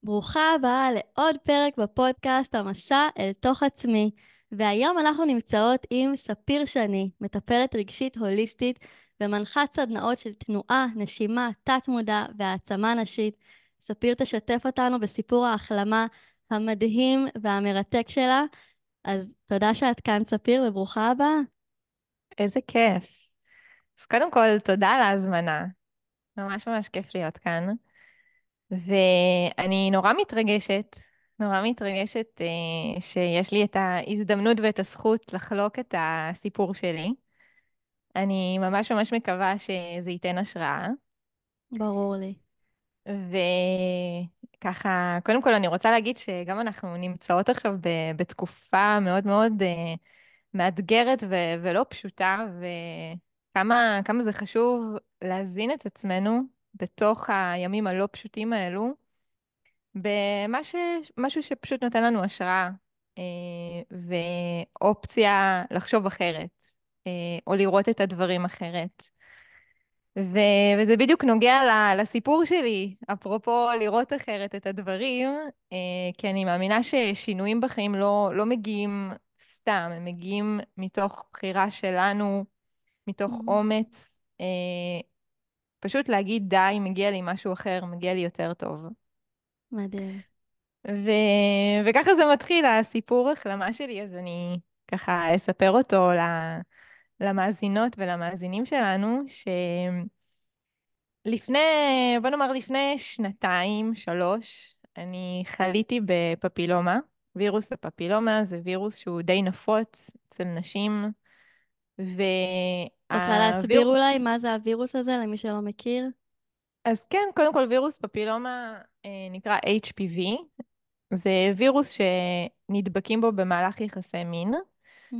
ברוכה הבאה לעוד פרק בפודקאסט המסע אל תוך עצמי. והיום אנחנו נמצאות עם ספיר שני, מטפלת רגשית הוליסטית ומנחת סדנאות של תנועה, נשימה, תת-מודע והעצמה נשית. ספיר תשתף אותנו בסיפור ההחלמה המדהים והמרתק שלה. אז תודה שאת כאן, ספיר, וברוכה הבאה. איזה כיף. אז קודם כל, תודה על ההזמנה. ממש ממש כיף להיות כאן. ואני נורא מתרגשת שיש לי את ההזדמנות ואת הזכות לחלוק את הסיפור שלי. אני ממש ממש מקווה שזה ייתן השראה. ברור לי. וככה, קודם כל אני רוצה להגיד שגם אנחנו נמצאות עכשיו בתקופה מאוד מאוד מאתגרת ולא פשוטה, וכמה זה חשוב להזין את עצמנו בתוך הימים הלא פשוטים האלו, משהו שפשוט נותן לנו השראה, אה, ואופציה לחשוב אחרת, או לראות את הדברים אחרת. וזה בדיוק נוגע לסיפור שלי, אפרופו לראות אחרת את הדברים, כי אני מאמינה ששינויים בחיים לא מגיעים סתם, הם מגיעים מתוך בחירה שלנו, מתוך Mhm. אומץ, פשוט להגיד די, מגיע לי משהו אחר, מגיע לי יותר טוב. מדהים. ו... וככה זה מתחיל, הסיפור החלמה שלי, אז אני ככה אספר אותו למאזינות ולמאזינים שלנו, לפני, בוא נאמר לפני שנתיים, שלוש, אני חליתי בפפילומה. וירוס הפפילומה זה וירוס שהוא די נפוץ אצל נשים, רוצה להסביר והווירוס... אולי מה זה הווירוס הזה למי שלא מכיר? אז כן, קודם כל וירוס פפילומה נקרא HPV, זה וירוס שנדבקים בו במהלך יחסי מין, Mhm.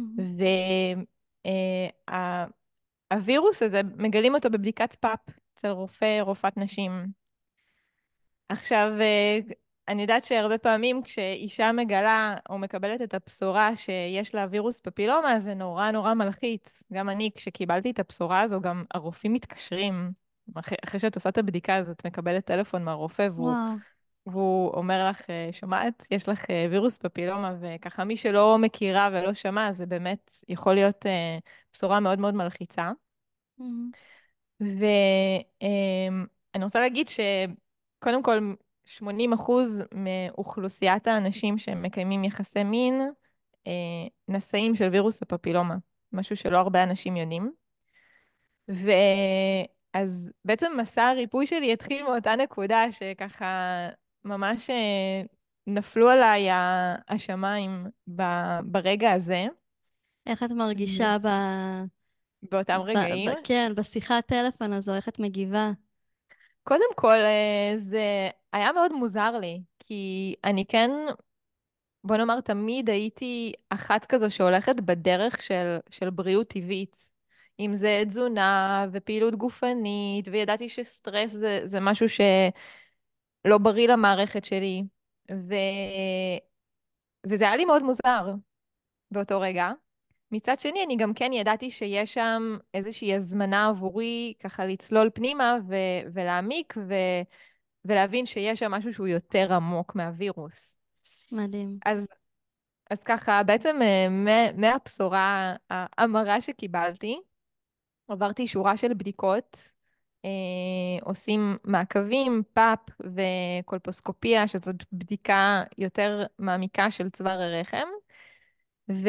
והווירוס הזה, מגלים אותו בבדיקת פאפ אצל רופאת נשים. עכשיו, אני יודעת שהרבה פעמים כשאישה מגלה או מקבלת את הבשורה שיש לה וירוס פפילומה, זה נורא נורא מלחיץ. גם אני, כשקיבלתי את הבשורה הזו, גם הרופאים מתקשרים. אחרי שאת עושה את הבדיקה, אז את מקבלת טלפון מהרופא, וואו. והוא אומר לך, שומעת, יש לך וירוס פפילומה, וככה מי שלא מכירה ולא שמע, זה באמת יכול להיות בשורה מאוד מאוד מלחיצה. Mhm. ואני רוצה להגיד שקודם כל, 80% מאוכלוסיית האנשים שמקיימים יחסי מין אה, נשאים של וירוס הפפילומה, משהו שלא הרבה אנשים יודעים. ואז בעצם מסע הריפוי שלי התחיל מאותה נקודה שככה ממש נפלו עליי השמיים ברגע הזה, איך את מרגישה באותם רגעים. כן, בשיחת טלפון הזו, איך את מגיבה? קודם כל, זה היה מאוד מוזר לי, כי אני כן, בוא נאמר, תמיד הייתי אחת כזו שהולכת בדרך של בריאות טבעית. אם זה תזונה ופעילות גופנית, וידעתי שסטרס זה משהו שלא בריא למערכת שלי. ו... וזה היה לי מאוד מוזר באותו רגע. מצד שני, אני גם כן ידעתי שיש שם איזושהי הזמנה עבורי ככה לצלול פנימה ולהעמיק ולהבין שיש שם משהו שהוא יותר עמוק מהווירוס. מדהים. אז, אז ככה, בעצם מהבשורה המרה שקיבלתי, עברתי שורה של בדיקות, עושים מעקבים, פאפ וקולפוסקופיה, שזאת בדיקה יותר מעמיקה של צוואר הרחם. ו...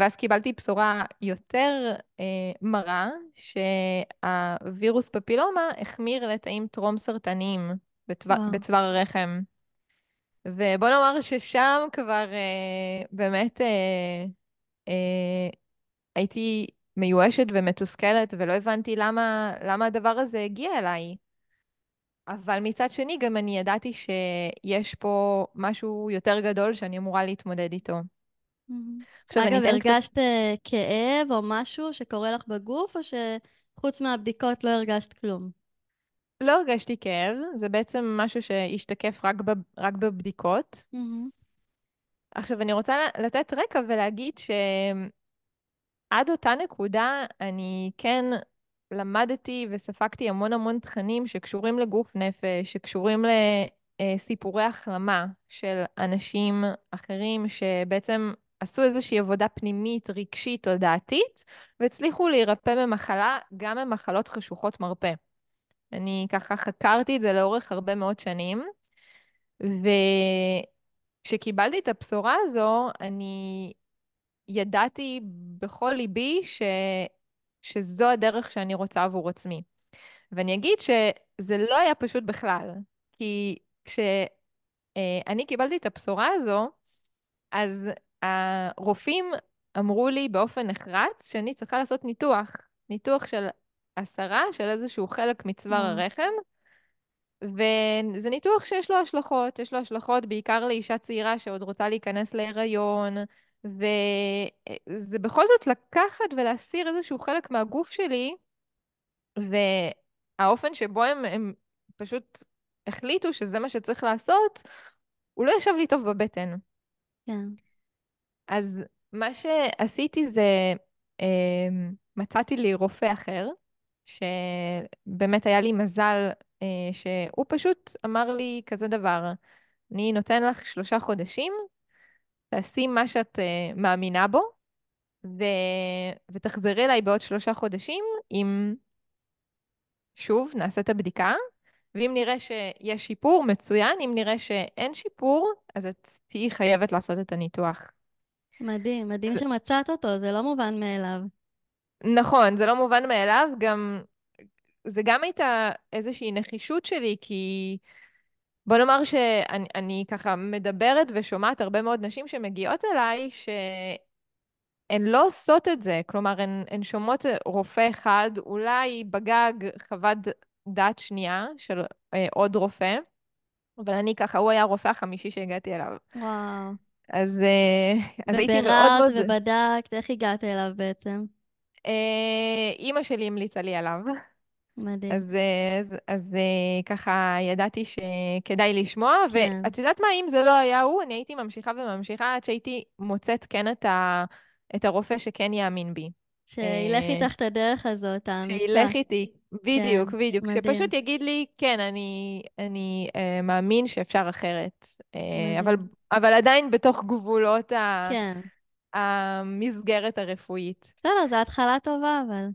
ואז קיבלתי בשורה יותר מרה, שהווירוס פפילומה החמיר לתאים טרום סרטניים וואו. בצוואר הרחם. ובוא נאמר ששם כבר באמת אה, הייתי מיואשת ומתוסכלת, ולא הבנתי למה הדבר הזה הגיע אליי. אבל מצד שני, גם אני ידעתי שיש פה משהו יותר גדול שאני אמורה להתמודד איתו. Mhm. עכשיו, אני אגב, אתן קצת... הרגשת כאב או משהו שקורה לך בגוף, או שחוץ מהבדיקות לא הרגשת כלום? לא הרגשתי כאב, זה בעצם משהו שהשתקף רק בבדיקות. Mhm. עכשיו, אני רוצה לתת רקע ולהגיד שעד אותה נקודה אני כן למדתי וספגתי המון המון תכנים שקשורים לגוף נפש, שקשורים סיפורי החלמה של אנשים אחרים שבעצם עשו איזושהי עבודה פנימית, רגשית, תודעתית, והצליחו להירפא ממחלה, גם ממחלות חשוכות מרפא. אני ככה חקרתי את זה לאורך הרבה מאוד שנים, וכשקיבלתי את הבשורה הזו, אני ידעתי בכל ליבי שזו הדרך שאני רוצה עבור עצמי. ואני אגיד שזה לא היה פשוט בכלל, כי כשאני קיבלתי את הבשורה הזו, אז הרופאים אמרו לי באופן נחרץ שאני צריכה לעשות ניתוח, ניתוח של הסרה של איזשהו חלק מצוואר וואו, הרחם, וזה ניתוח שיש לו השלכות, יש לו השלכות בעיקר לאישה צעירה שעוד רוצה להיכנס להיריון, וזה בכל זאת לקחת ולהסיר איזשהו חלק מהגוף שלי, והאופן שבו הם פשוט החליטו שזה מה שצריך לעשות, הוא לא ישב לי טוב בבטן. כן, אז מה שעשיתי זה, מצאתי לי רופא אחר, שבאמת היה לי מזל, שהוא פשוט אמר לי כזה דבר, אני נותן לך 3 חודשים, תעשי מה שאת מאמינה בו, ו... ותחזרי אליי בעוד 3 חודשים, אם שוב נעשה את הבדיקה, ואם נראה שיש שיפור, מצוין, אם נראה שאין שיפור, אז את תהיי חייבת לעשות את הניתוח. מדהים, מדהים שמצאת אותו, זה לא מובן מאליו. נכון, זה לא מובן מאליו, גם זה גם הייתה איזושהי נחישות שלי, כי בוא נאמר שאני ככה מדברת ושומעת הרבה מאוד נשים שמגיעות אליי, שהן לא עושות את זה, כלומר, הן שומעות רופא אחד, אולי בגג חוות דעת שנייה של עוד רופא, אבל אני ככה, הוא היה הרופא החמישי שהגעתי אליו. וואו. אז הייתי מאוד וביררת מאוד... ובדקת, איך הגעת אליו בעצם? אימא שלי המליצה לי עליו. מדהים. אז ככה ידעתי שכדאי לשמוע, כן, ואת יודעת מה, אם זה לא היה הוא, אני הייתי ממשיכה וממשיכה עד שהייתי מוצאת כן את הרופא שכן יאמין בי. שילך אה, איתך את הדרך הזאת, האמיצה. שילך איתי, כן, בדיוק, בדיוק, מדהים, שפשוט יגיד לי, כן, אני מאמין שאפשר אחרת. אבל, מדהים. אבל עדיין בתוך גבולות כן. המסגרת הרפואית. בסדר, זו התחלה טובה, אבל...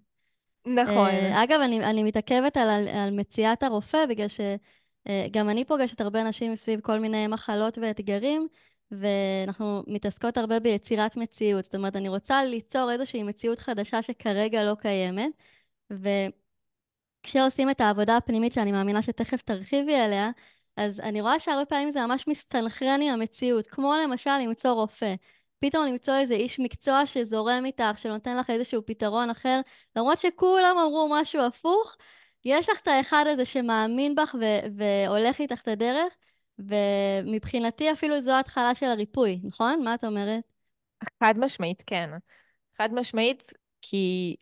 נכון. אגב, אני מתעכבת על מציאת הרופא, בגלל שגם אני פוגשת הרבה אנשים סביב כל מיני מחלות ואתגרים, ואנחנו מתעסקות הרבה ביצירת מציאות. זאת אומרת, אני רוצה ליצור איזושהי מציאות חדשה שכרגע לא קיימת, כשעושים את העבודה הפנימית, שאני מאמינה שתכף תרחיבי עליה, אז אני רואה שהרבה פעמים זה ממש מסתנכרן עם המציאות, כמו למשל למצוא רופא. פתאום למצוא איזה איש מקצוע שזורם איתך, שנותן לך איזשהו פתרון אחר, למרות שכולם אמרו משהו הפוך, יש לך את האחד הזה שמאמין בך והולך איתך את הדרך, ומבחינתי אפילו זו ההתחלה של הריפוי, נכון? מה את אומרת? חד משמעית, כן. חד משמעית, כי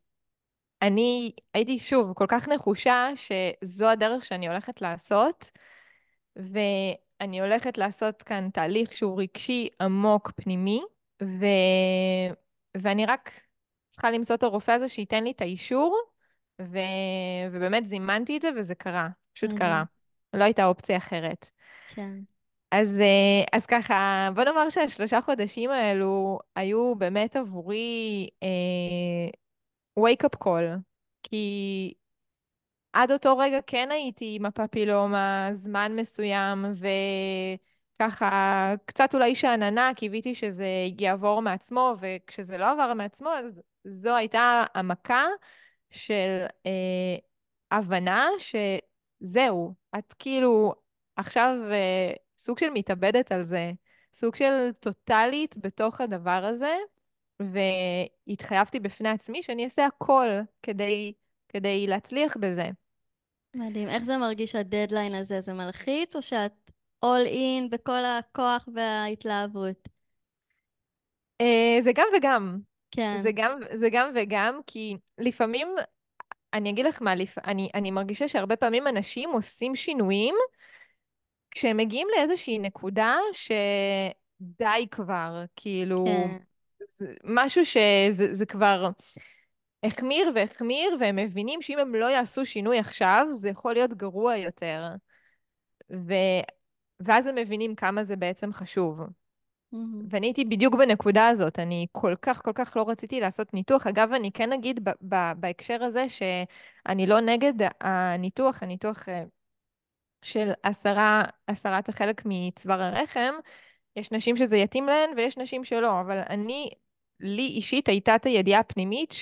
אני הייתי שוב כל כך נחושה שזו הדרך שאני הולכת לעשות, ואני הולכת לעשות כאן תהליך שהוא רגשי עמוק פנימי, ו... ואני רק צריכה למצוא את הרופא הזה שייתן לי את האישור, ו... ובאמת זימנתי את זה וזה קרה, פשוט קרה. מדהים, לא הייתה אופציה אחרת. כן, אז ככה, בוא נאמר שה3 חודשים האלו היו באמת עבורי wake up call, כי עד אותו רגע כן הייתי עם הפפילומה זמן מסוים, וככה קצת אולי שאננה, קיוויתי שזה יעבור מעצמו, וכשזה לא עבר מעצמו, אז זו הייתה המכה של הבנה שזהו, את כאילו עכשיו סוג של מתאבדת על זה, סוג של טוטלית בתוך הדבר הזה, והתחייבתי בפני עצמי שאני אעשה הכל כדי להצליח בזה. מדהים. איך זה מרגיש הדדליין הזה? זה מלחיץ או שאת all in בכל הכוח וההתלהבות? זה גם וגם. כן, זה גם וגם, כי לפעמים, אני אגיד לך מה, אני מרגישה שהרבה פעמים אנשים עושים שינויים כשהם מגיעים לאיזושהי נקודה שדי כבר, כאילו, כן, משהו שזה כבר החמיר והחמיר, והם מבינים שאם הם לא יעשו שינוי עכשיו, זה יכול להיות גרוע יותר. ואז הם מבינים כמה זה בעצם חשוב. מהמם. ואני הייתי בדיוק בנקודה הזאת, אני כל כך לא רציתי לעשות ניתוח. אגב, אני כן אגיד בהקשר הזה שאני לא נגד הניתוח, הניתוח של הסרת החלק מצוואר הרחם. יש נשים שזה יתאים להן ויש נשים שלא, אבל לי אישית הייתה את הידיעה הפנימית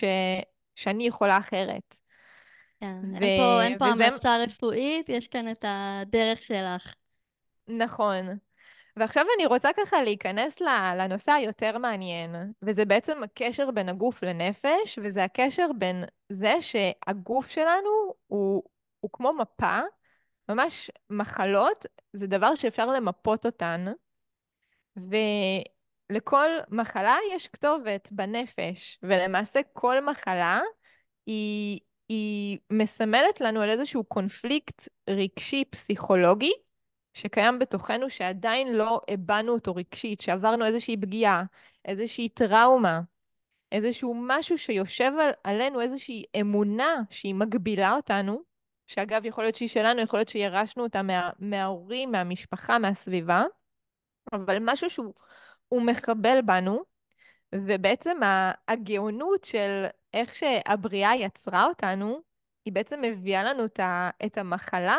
שאני יכולה אחרת. כן, ו, אין פה וזה המלצה רפואית, יש כאן את הדרך שלך. נכון. ועכשיו אני רוצה ככה להיכנס לנושא היותר מעניין, וזה בעצם הקשר בין הגוף לנפש, וזה הקשר בין זה שהגוף שלנו הוא כמו מפה, ממש מחלות, זה דבר שאפשר למפות אותן, ולכל מחלה יש כתובת בנפש, ולמעשה כל מחלה היא, היא מסמלת לנו על איזשהו קונפליקט רגשי פסיכולוגי שקיים בתוכנו, שעדיין לא הבנו אותו רגשית, שעברנו איזושהי פגיעה, איזושהי טראומה, איזשהו משהו שיושב עלינו, איזושהי אמונה שהיא מגבילה אותנו, שאגב, יכול להיות שהיא שלנו, יכול להיות שירשנו אותה מההורים, מהמשפחה, מהסביבה, אבל משהו שהוא מחבל בנו, ובעצם הגאונות של איך שהבריאה יצרה אותנו, היא בעצם מביאה לנו את המחלה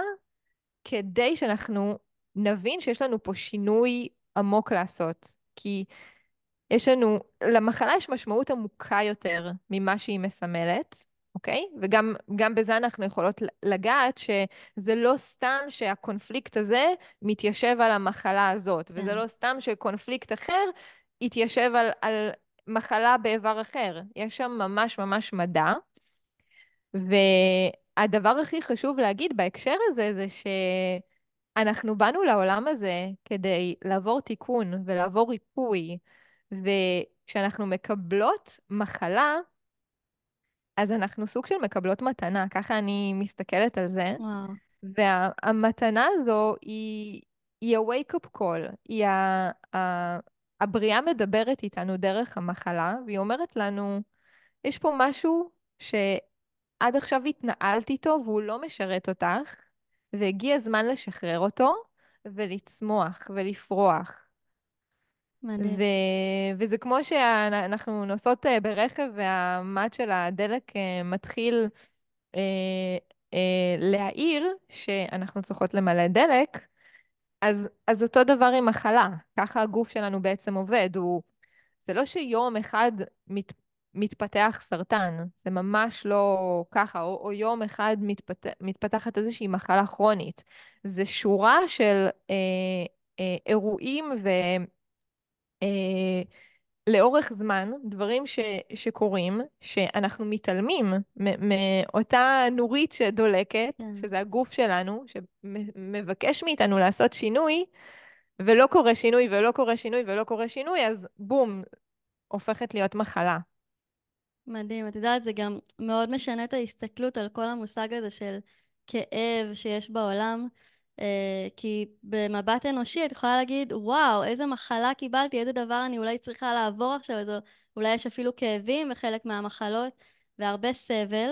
כדי שאנחנו נבין שיש לנו פה שינוי עמוק לעשות. כי למחלה יש משמעות עמוקה יותר ממה שהיא מסמלת, אוקיי? וגם בזה אנחנו יכולות לגעת שזה לא סתם שהקונפליקט הזה מתיישב על המחלה הזאת, וזה כן, לא סתם שקונפליקט אחר יתיישב על מחלה באיבר אחר. יש שם ממש ממש מדע. והדבר הכי חשוב להגיד בהקשר הזה זה שאנחנו באנו לעולם הזה כדי לעבור תיקון ולעבור ריפוי, וכשאנחנו מקבלות מחלה, אז אנחנו סוג של מקבלות מתנה, ככה אני מסתכלת על זה. וואו, והמתנה הזו היא ה-wake-up call, הבריאה מדברת איתנו דרך המחלה, והיא אומרת לנו, יש פה משהו עד עכשיו התנהלת איתו והוא לא משרת אותך, והגיע הזמן לשחרר אותו ולצמוח ולפרוח. ו... מדהים. וזה כמו שאנחנו נוסעות ברכב והמד של הדלק מתחיל אה, להעיר שאנחנו צריכות למלא דלק, אז אותו דבר עם מחלה. ככה הגוף שלנו בעצם עובד. זה לא שיום אחד מתפתח סרטן, זה ממש לא ככה, או יום אחד מתפתחת איזושהי מחלה כרונית. זה שורה של אירועים לאורך זמן, דברים שקורים, שאנחנו מתעלמים מאותה נורית שדולקת, כן. שזה הגוף שלנו, שמבקש מאיתנו לעשות שינוי, ולא קורה שינוי, ולא קורה שינוי, ולא קורה שינוי, אז בום, הופכת להיות מחלה. מדהים. את יודעת, זה גם מאוד משנה את ההסתכלות על כל המושג הזה של כאב שיש בעולם. כי במבט אנושי את יכולה להגיד, וואו, איזה מחלה קיבלתי, איזה דבר אני אולי צריכה לעבור עכשיו, אולי יש אפילו כאבים בחלק מהמחלות והרבה סבל,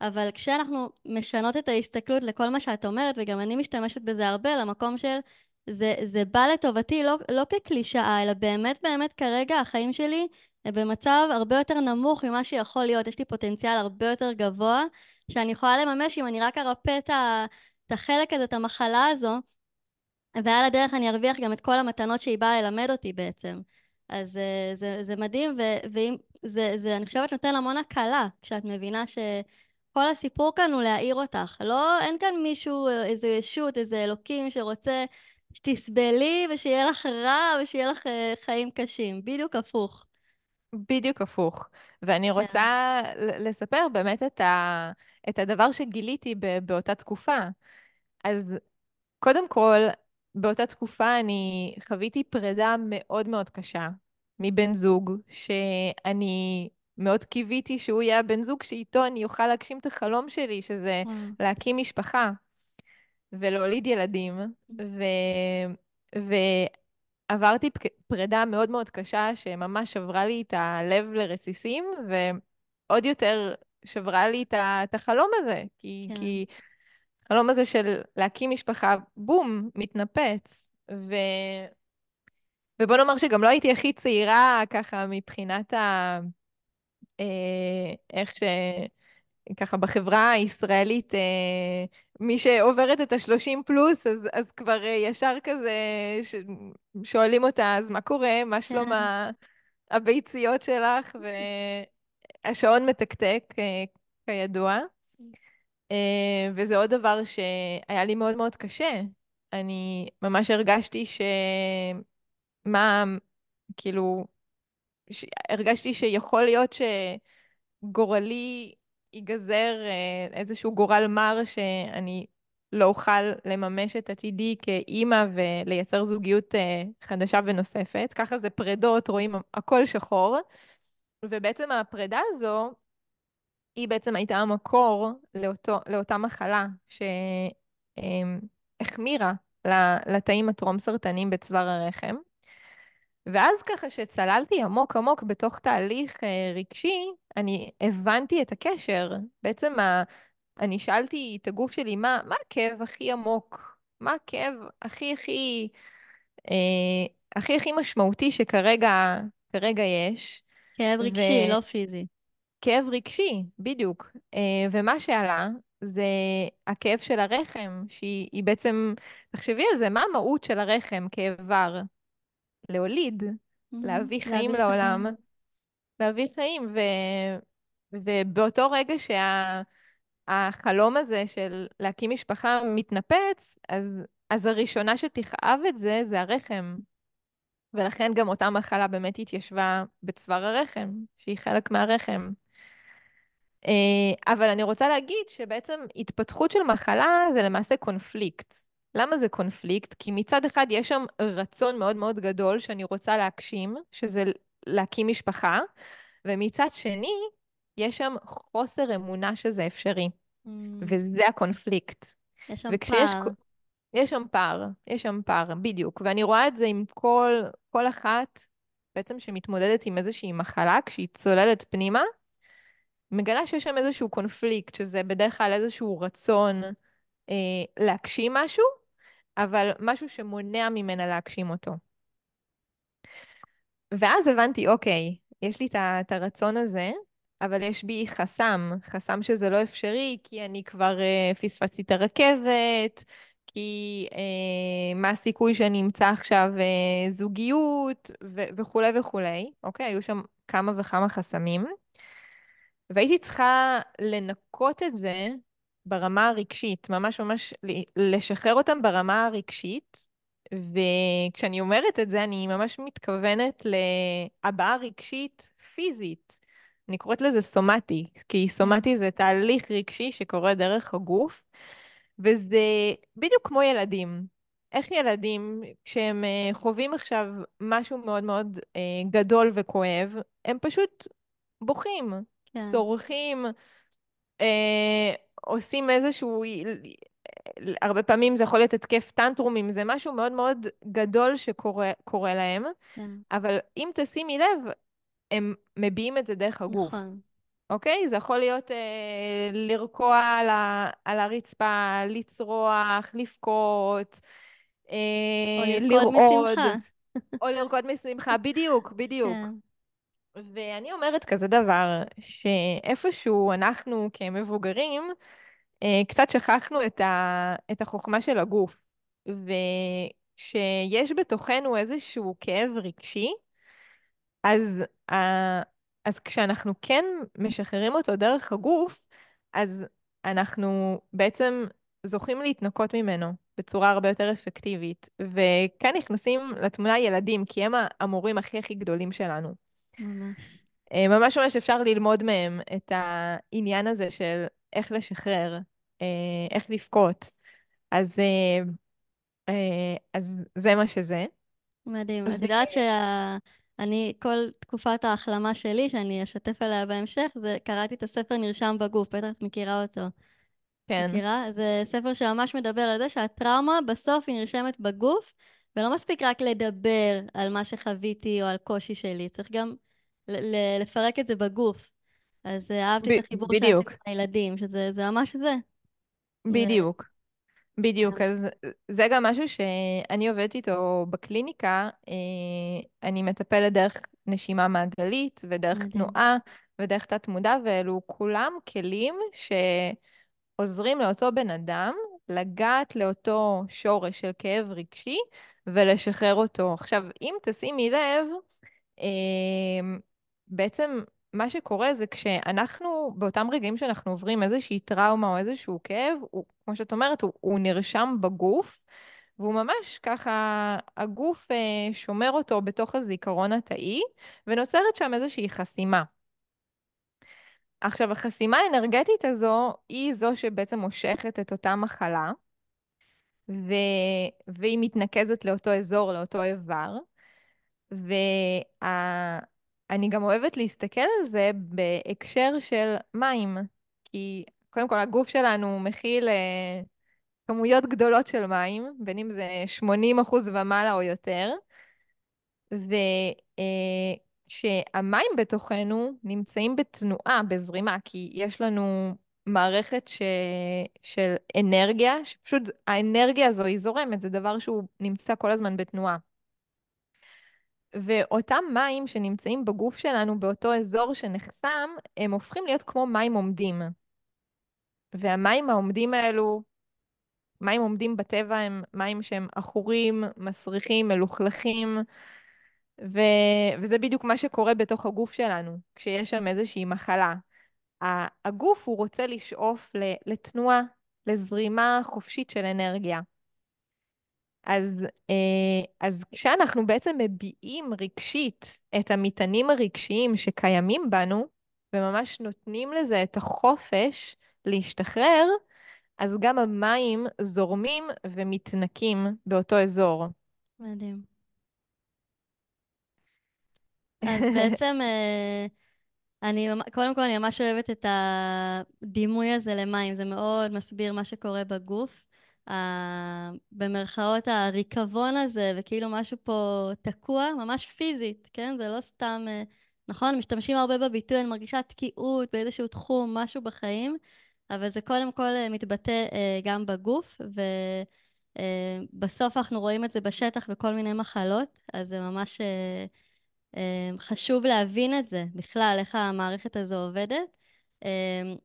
אבל כשאנחנו משנות את ההסתכלות לכל מה שאת אומרת, וגם אני משתמשת בזה הרבה, למקום של זה בא לטובתי לא כקלישאה, אלא באמת באמת כרגע החיים שלי במצב הרבה יותר נמוך ממה שיכול להיות. יש לי פוטנציאל הרבה יותר גבוה שאני יכולה לממש אם אני רק ארפא את החלק הזה, את המחלה הזו, ועל הדרך אני ארוויח גם את כל המתנות שהיא באה ללמד אותי בעצם. אז זה מדהים, אני חושבת נותן המון הקלה כשאת מבינה שכל הסיפור כאן הוא להעיר אותך. לא, אין כאן מישהו, איזה ישות, איזה אלוקים שרוצה שתסבלי ושיהיה לך רע ושיהיה לך חיים קשים. בדיוק הפוך. בדיוק הפוך. ואני רוצה כן. לספר באמת את הדבר שגיליתי באותה תקופה. אז קודם כל, באותה תקופה אני חוויתי פרידה מאוד מאוד קשה מבן זוג, שאני מאוד קיוויתי שהוא יהיה הבן זוג שאיתו אני אוכל להגשים את החלום שלי, שזה וואו. להקים משפחה ולהוליד ילדים. ועברתי פרידה מאוד מאוד קשה, שממש שברה לי את הלב לרסיסים, ועוד יותר שברה לי את החלום הזה, כי, כן. כי החלום הזה של להקים משפחה, בום, מתנפץ. ו... ובוא נאמר שגם לא הייתי הכי צעירה ככה מבחינת איך ככה בחברה הישראלית, מי שעוברת את ה-30 פלוס, אז כבר ישר כזה ש... שואלים אותה, אז מה קורה? מה שלום כן, הביציות שלך? והשעון מתקתק, כידוע. וזה עוד דבר שהיה לי מאוד מאוד קשה. אני ממש הרגשתי מה, כאילו, הרגשתי שיכול להיות גורלי ייגזר, איזשהו גורל מר שאני לא אוכל לממש את עתידי כאימא ולייצר זוגיות חדשה ונוספת. ככה זה פרדות, רואים הכל שחור. ובעצם הפרידה הזו, היא בעצם הייתה המקור לאותה מחלה שהחמירה לתאים הטרום-סרטניים בצוואר הרחם. ואז ככה שצללתי עמוק עמוק בתוך תהליך רגשי, אני הבנתי את הקשר. בעצם אני שאלתי את הגוף שלי, מה הכאב הכי עמוק? מה הכאב הכי הכי, אה, הכי הכי משמעותי שכרגע יש? כאב רגשי, לא פיזי. וכאב רגשי, בדיוק. ומה שעלה זה הכאב של הרחם, שהיא בעצם, תחשבי על זה, מה המהות של הרחם כאיבר? להוליד, להביא חיים להביא לעולם, חיים. להביא חיים, ובאותו רגע שהחלום הזה של להקים משפחה מתנפץ, אז הראשונה שתכאב את זה זה הרחם. ולכן גם אותה מחלה באמת התיישבה בצוואר הרחם, שהיא חלק מהרחם. אבל אני רוצה להגיד שבעצם התפתחות של מחלה זה למעשה קונפליקט. למה זה קונפליקט? כי מצד אחד יש שם רצון מאוד מאוד גדול שאני רוצה להגשים, שזה להקים משפחה, ומצד שני, יש שם חוסר אמונה שזה אפשרי, Mm, וזה הקונפליקט. יש שם וכשיש, פער. יש שם פער, יש שם פער, בדיוק. ואני רואה את זה עם כל אחת בעצם שמתמודדת עם איזושהי מחלה, כשהיא צוללת פנימה, מגלה שיש שם איזשהו קונפליקט, שזה בדרך כלל איזשהו רצון להגשים משהו, אבל משהו שמונע ממנה להגשים אותו. ואז הבנתי, אוקיי, יש לי את הרצון הזה, אבל יש בי חסם, חסם שזה לא אפשרי, כי אני כבר פספסתי את הרכבת, כי מה הסיכוי שאני אמצא עכשיו זוגיות, וכולי וכולי. אוקיי, היו שם כמה וכמה חסמים. והייתי צריכה לנקות את זה ברמה הרגשית, ממש ממש לשחרר אותם ברמה הרגשית. וכשאני אומרת את זה, אני ממש מתכוונת להבעה רגשית פיזית. אני קוראת לזה סומטי, כי כן, סומטי זה תהליך רגשי שקורה דרך הגוף, וזה בדיוק כמו ילדים. איך ילדים, כשהם חווים עכשיו משהו מאוד מאוד גדול וכואב, הם פשוט בוכים, כן, צורכים, עושים איזשהו, הרבה פעמים זה יכול להיות התקף טנטרומים, זה משהו מאוד מאוד גדול שקורה להם, כן. אבל אם תשימי לב, הם מביעים את זה דרך הגוף, נכון. אוקיי? זה יכול להיות לרקוע על הרצפה, לצרוח, לבכות, או לרקוד לרעוד, משמחה. או לרקוד משמחה, בדיוק, בדיוק. כן. ואני אומרת כזה דבר, שאיפשהו אנחנו כמבוגרים, קצת שכחנו את החוכמה של הגוף. וכשיש בתוכנו איזשהו כאב רגשי, אז, אז כשאנחנו כן משחררים אותו דרך הגוף, אז אנחנו בעצם זוכים להתנקות ממנו בצורה הרבה יותר אפקטיבית. וכאן נכנסים לתמונה ילדים, כי הם המורים הכי הכי גדולים שלנו. ממש. ממש ממש אפשר ללמוד מהם את העניין הזה של איך לשחרר, איך לבכות. אז, אז זה מה שזה. מדהים. את ו- יודעת שאני, כל תקופת ההחלמה שלי, שאני אשתף עליה בהמשך, זה קראתי את הספר נרשם בגוף, בטח את מכירה אותו. כן, מכירה? זה ספר שממש מדבר על זה שהטראומה בסוף היא נרשמת בגוף, ולא מספיק רק לדבר על מה שחוויתי או על קושי שלי, צריך גם לפרק את זה בגוף. אז אהבתי את החיבור שעשית בדיוק, עם הילדים, שזה ממש זה. זה בדיוק. בדיוק, אז זה גם משהו שאני עובדת איתו בקליניקה. אני מטפלת דרך נשימה מעגלית ודרך מדהים. תנועה ודרך תת-מודע, ואלו כולם כלים שעוזרים לאותו בן אדם לגעת לאותו שורש של כאב רגשי ולשחרר אותו. עכשיו, אם תשימי לב, אמ, בעצם מה שקורה זה כשאנחנו, באותם רגעים שאנחנו עוברים איזושהי טראומה או איזשהו כאב, כמו שאת אומרת, הוא נרשם בגוף, והוא ממש ככה, הגוף שומר אותו בתוך הזיכרון התאי, ונוצרת שם איזושהי חסימה. עכשיו, החסימה האנרגטית הזו היא זו שבעצם מושכת את אותה מחלה, ו... והיא מתנקזת לאותו אזור, לאותו איבר. ואני גם אוהבת להסתכל על זה בהקשר של מים, כי קודם כל הגוף שלנו מכיל כמויות גדולות של מים, בין אם זה 80% ומעלה או יותר, וכשהמים בתוכנו נמצאים בתנועה, בזרימה, כי יש לנו מערכת של אנרגיה, שפשוט האנרגיה הזו היא זורמת, זה דבר שהוא נמצא כל הזמן בתנועה. ואותם מים שנמצאים בגוף שלנו באותו אזור שנחסם, הם הופכים להיות כמו מים עומדים. והמים העומדים האלו, מים עומדים בטבע הם מים שהם עכורים, מסריחים, מלוכלכים, ו... וזה בדיוק מה שקורה בתוך הגוף שלנו, כשיש שם איזושהי מחלה. הגוף הוא רוצה לשאוף לתנועה, לזרימה חופשית של אנרגיה. אז כשאנחנו בעצם מביעים רגשית את המטענים הרגשיים שקיימים בנו, וממש נותנים לזה את החופש להשתחרר, אז גם המים זורמים ומתנקים באותו אזור. מדהים. אז בעצם קודם כל אני ממש אוהבת את הדימוי הזה למים, זה מאוד מסביר מה שקורה בגוף. במרכאות הריקבון הזה, וכאילו משהו פה תקוע, ממש פיזית, כן? זה לא סתם, נכון? משתמשים הרבה בביטוי, אני מרגישה תקיעות באיזשהו תחום, משהו בחיים, אבל זה קודם כל מתבטא גם בגוף, ובסוף אנחנו רואים את זה בשטח בכל מיני מחלות, אז זה ממש חשוב להבין את זה בכלל, איך המערכת הזו עובדת.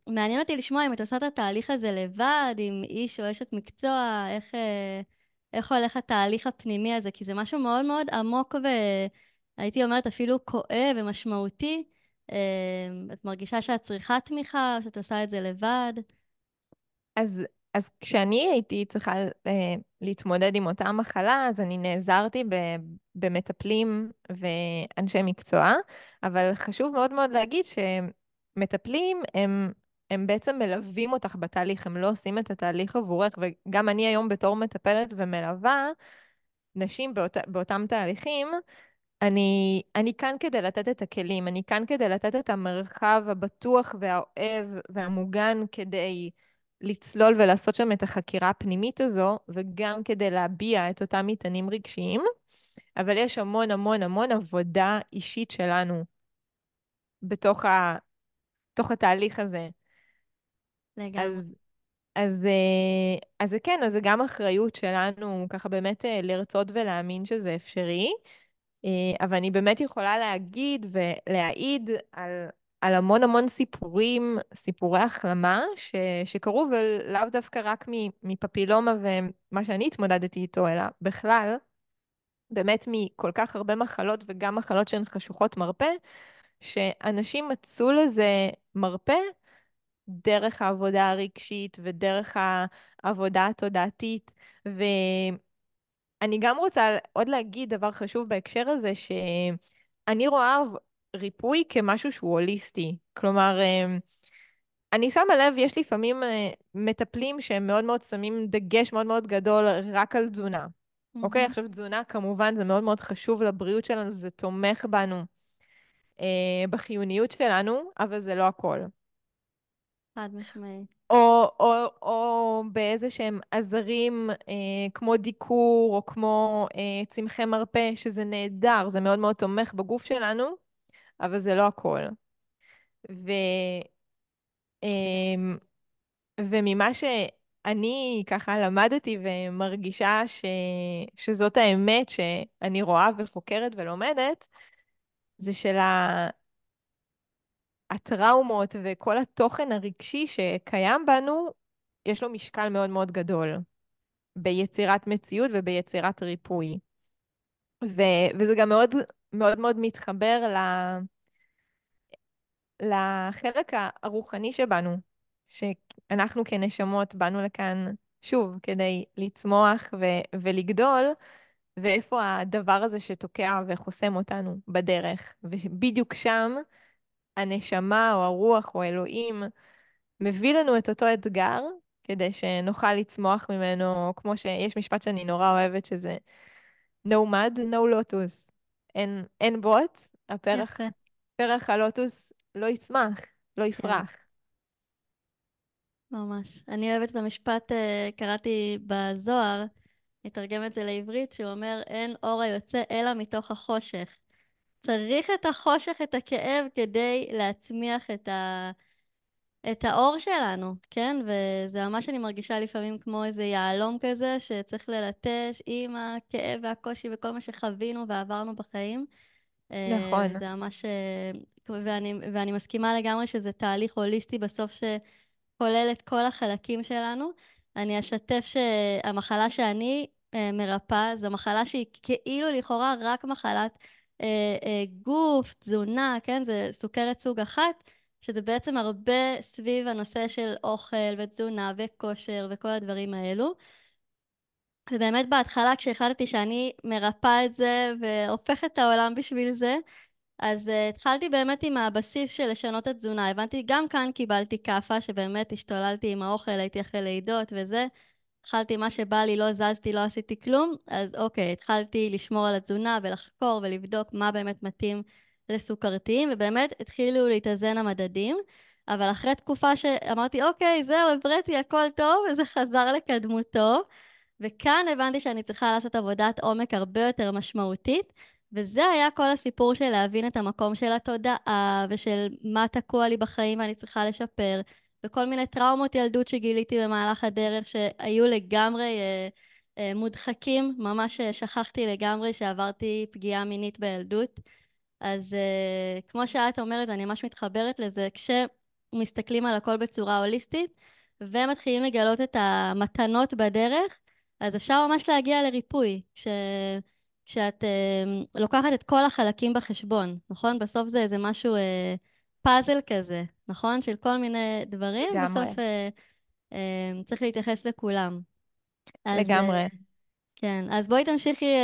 מעניין אותי לשמוע אם את עושה את התהליך הזה לבד, עם איש או אשת מקצוע, איך הולך התהליך הפנימי הזה, כי זה משהו מאוד מאוד עמוק והייתי אומרת אפילו כואב ומשמעותי. את מרגישה שאת צריכה תמיכה או שאת עושה את זה לבד? אז כשאני הייתי צריכה להתמודד עם אותה מחלה, אז אני נעזרתי במטפלים ואנשי מקצוע, אבל חשוב מאוד מאוד להגיד שמטפלים הם בעצם מלווים אותך בתהליך, הם לא עושים את התהליך עבורך, וגם אני היום בתור מטפלת ומלווה נשים באותם תהליכים, אני כאן כדי לתת את הכלים, אני כאן כדי לתת את המרחב הבטוח והאוהב והמוגן כדי לצלול ולעשות שם את החקירה הפנימית הזו, וגם כדי להביע את אותם מטענים רגשיים, אבל יש המון המון המון עבודה אישית שלנו בתוך התהליך הזה. לגמרי. אז, אז זה כן, אז זה גם אחריות שלנו, ככה באמת לרצות ולהאמין שזה אפשרי. אבל אני באמת יכולה להגיד ולהעיד על המון המון סיפורים, סיפורי החלמה שקרו, ולאו דווקא רק מפפילומה ומה שאני התמודדתי איתו, אלא בכלל, באמת מכל כך הרבה מחלות וגם מחלות שהן חשוכות מרפא, שאנשים מצאו לזה מרפא דרך העבודה הרגשית ודרך העבודה התודעתית. אני גם רוצה עוד להגיד דבר חשוב בהקשר הזה, שאני רואה ריפוי כמשהו שהוא הוליסטי. כלומר, אני שמה לב, יש לפעמים מטפלים שהם מאוד מאוד שמים דגש מאוד מאוד גדול רק על תזונה. אוקיי? מהמם. עכשיו תזונה כמובן זה מאוד מאוד חשוב לבריאות שלנו, זה תומך בנו, בחיוניות שלנו, אבל זה לא הכל. חד משמעית. או באיזה שהם עזרים כמו דיקור או כמו צמחי מרפא, שזה נהדר, זה מאוד מאוד תומך בגוף שלנו, אבל זה לא הכל. ו, אמ, וממה אני ככה למדתי ומרגישה שזאת האמת שאני רואה וחוקרת ולומדת, זה של הטראומות וכל התוכן הרגשי שקיים בנו, יש לו משקל מאוד מאוד גדול ביצירת מציאות וביצירת ריפוי. וזה גם מאוד מאוד מאוד מתחבר לחלק הרוחני שבנו, שאנחנו כנשמות באנו לכאן שוב כדי לצמוח ולגדול, ואיפה הדבר הזה שתוקע וחוסם אותנו בדרך. ובדיוק שם הנשמה או הרוח או אלוהים מביא לנו את אותו אתגר, כדי שנוכל לצמוח ממנו, כמו שיש משפט שאני נורא אוהבת, שזה No mud, no lotus. אין בוץ, יפה, פרח הלוטוס לא יצמח, לא כן, יפרח. ממש. אני אוהבת את המשפט, קראתי בזוהר, נתרגם את זה לעברית, שהוא אומר, אין אור היוצא אלא מתוך החושך. צריך את החושך, את הכאב, כדי להצמיח את האור שלנו, כן? וזה ממש אני מרגישה לפעמים כמו איזה יהלום כזה, שצריך ללטש עם הכאב והקושי וכל מה שחווינו ועברנו בחיים. נכון, וזה ממש... ואני מסכימה לגמרי שזה תהליך הוליסטי בסוף כולל את כל החלקים שלנו. אני אשתף שהמחלה שאני מרפאה, זו מחלה שהיא כאילו לכאורה רק מחלת גוף, תזונה, כן? זה סוכרת סוג אחת, שזה בעצם הרבה סביב הנושא של אוכל ותזונה וכושר וכל הדברים האלו. ובאמת בהתחלה כשהחלטתי שאני מרפאה את זה והופכת את העולם בשביל זה, אז התחלתי באמת עם הבסיס של לשנות את תזונה. הבנתי, גם כאן קיבלתי כאפה, שבאמת השתוללתי עם האוכל, הייתי אחרי לידות וזה. אכלתי מה שבא לי, לא זזתי, לא עשיתי כלום. אז אוקיי, התחלתי לשמור על התזונה ולחקור ולבדוק מה באמת מתאים לסוכרתיים, ובאמת התחילו להתאזן המדדים. אבל אחרי תקופה שאמרתי, אוקיי, זהו, הבראתי, הכל טוב, וזה חזר לקדמותו. וכאן הבנתי שאני צריכה לעשות עבודת עומק הרבה יותר משמעותית, וזה היה כל הסיפור של להבין את המקום של התודעה, ושל מה תקוע לי בחיים ואני צריכה לשפר, וכל מיני טראומות ילדות שגיליתי במהלך הדרך שהיו לגמרי מודחקים, ממש שכחתי לגמרי שעברתי פגיעה מינית בילדות. אז כמו שאת אומרת, ואני ממש מתחברת לזה, כשמסתכלים על הכל בצורה הוליסטית, ומתחילים לגלות את המתנות בדרך, אז אפשר ממש להגיע לריפוי, כשאת לוקחת את כל החלקים בחשבון, נכון? בסוף זה איזה משהו, פאזל כזה, נכון? של כל מיני דברים, לגמרי, בסוף צריך להתייחס לכולם. אז לגמרי. כן, אז בואי תמשיכי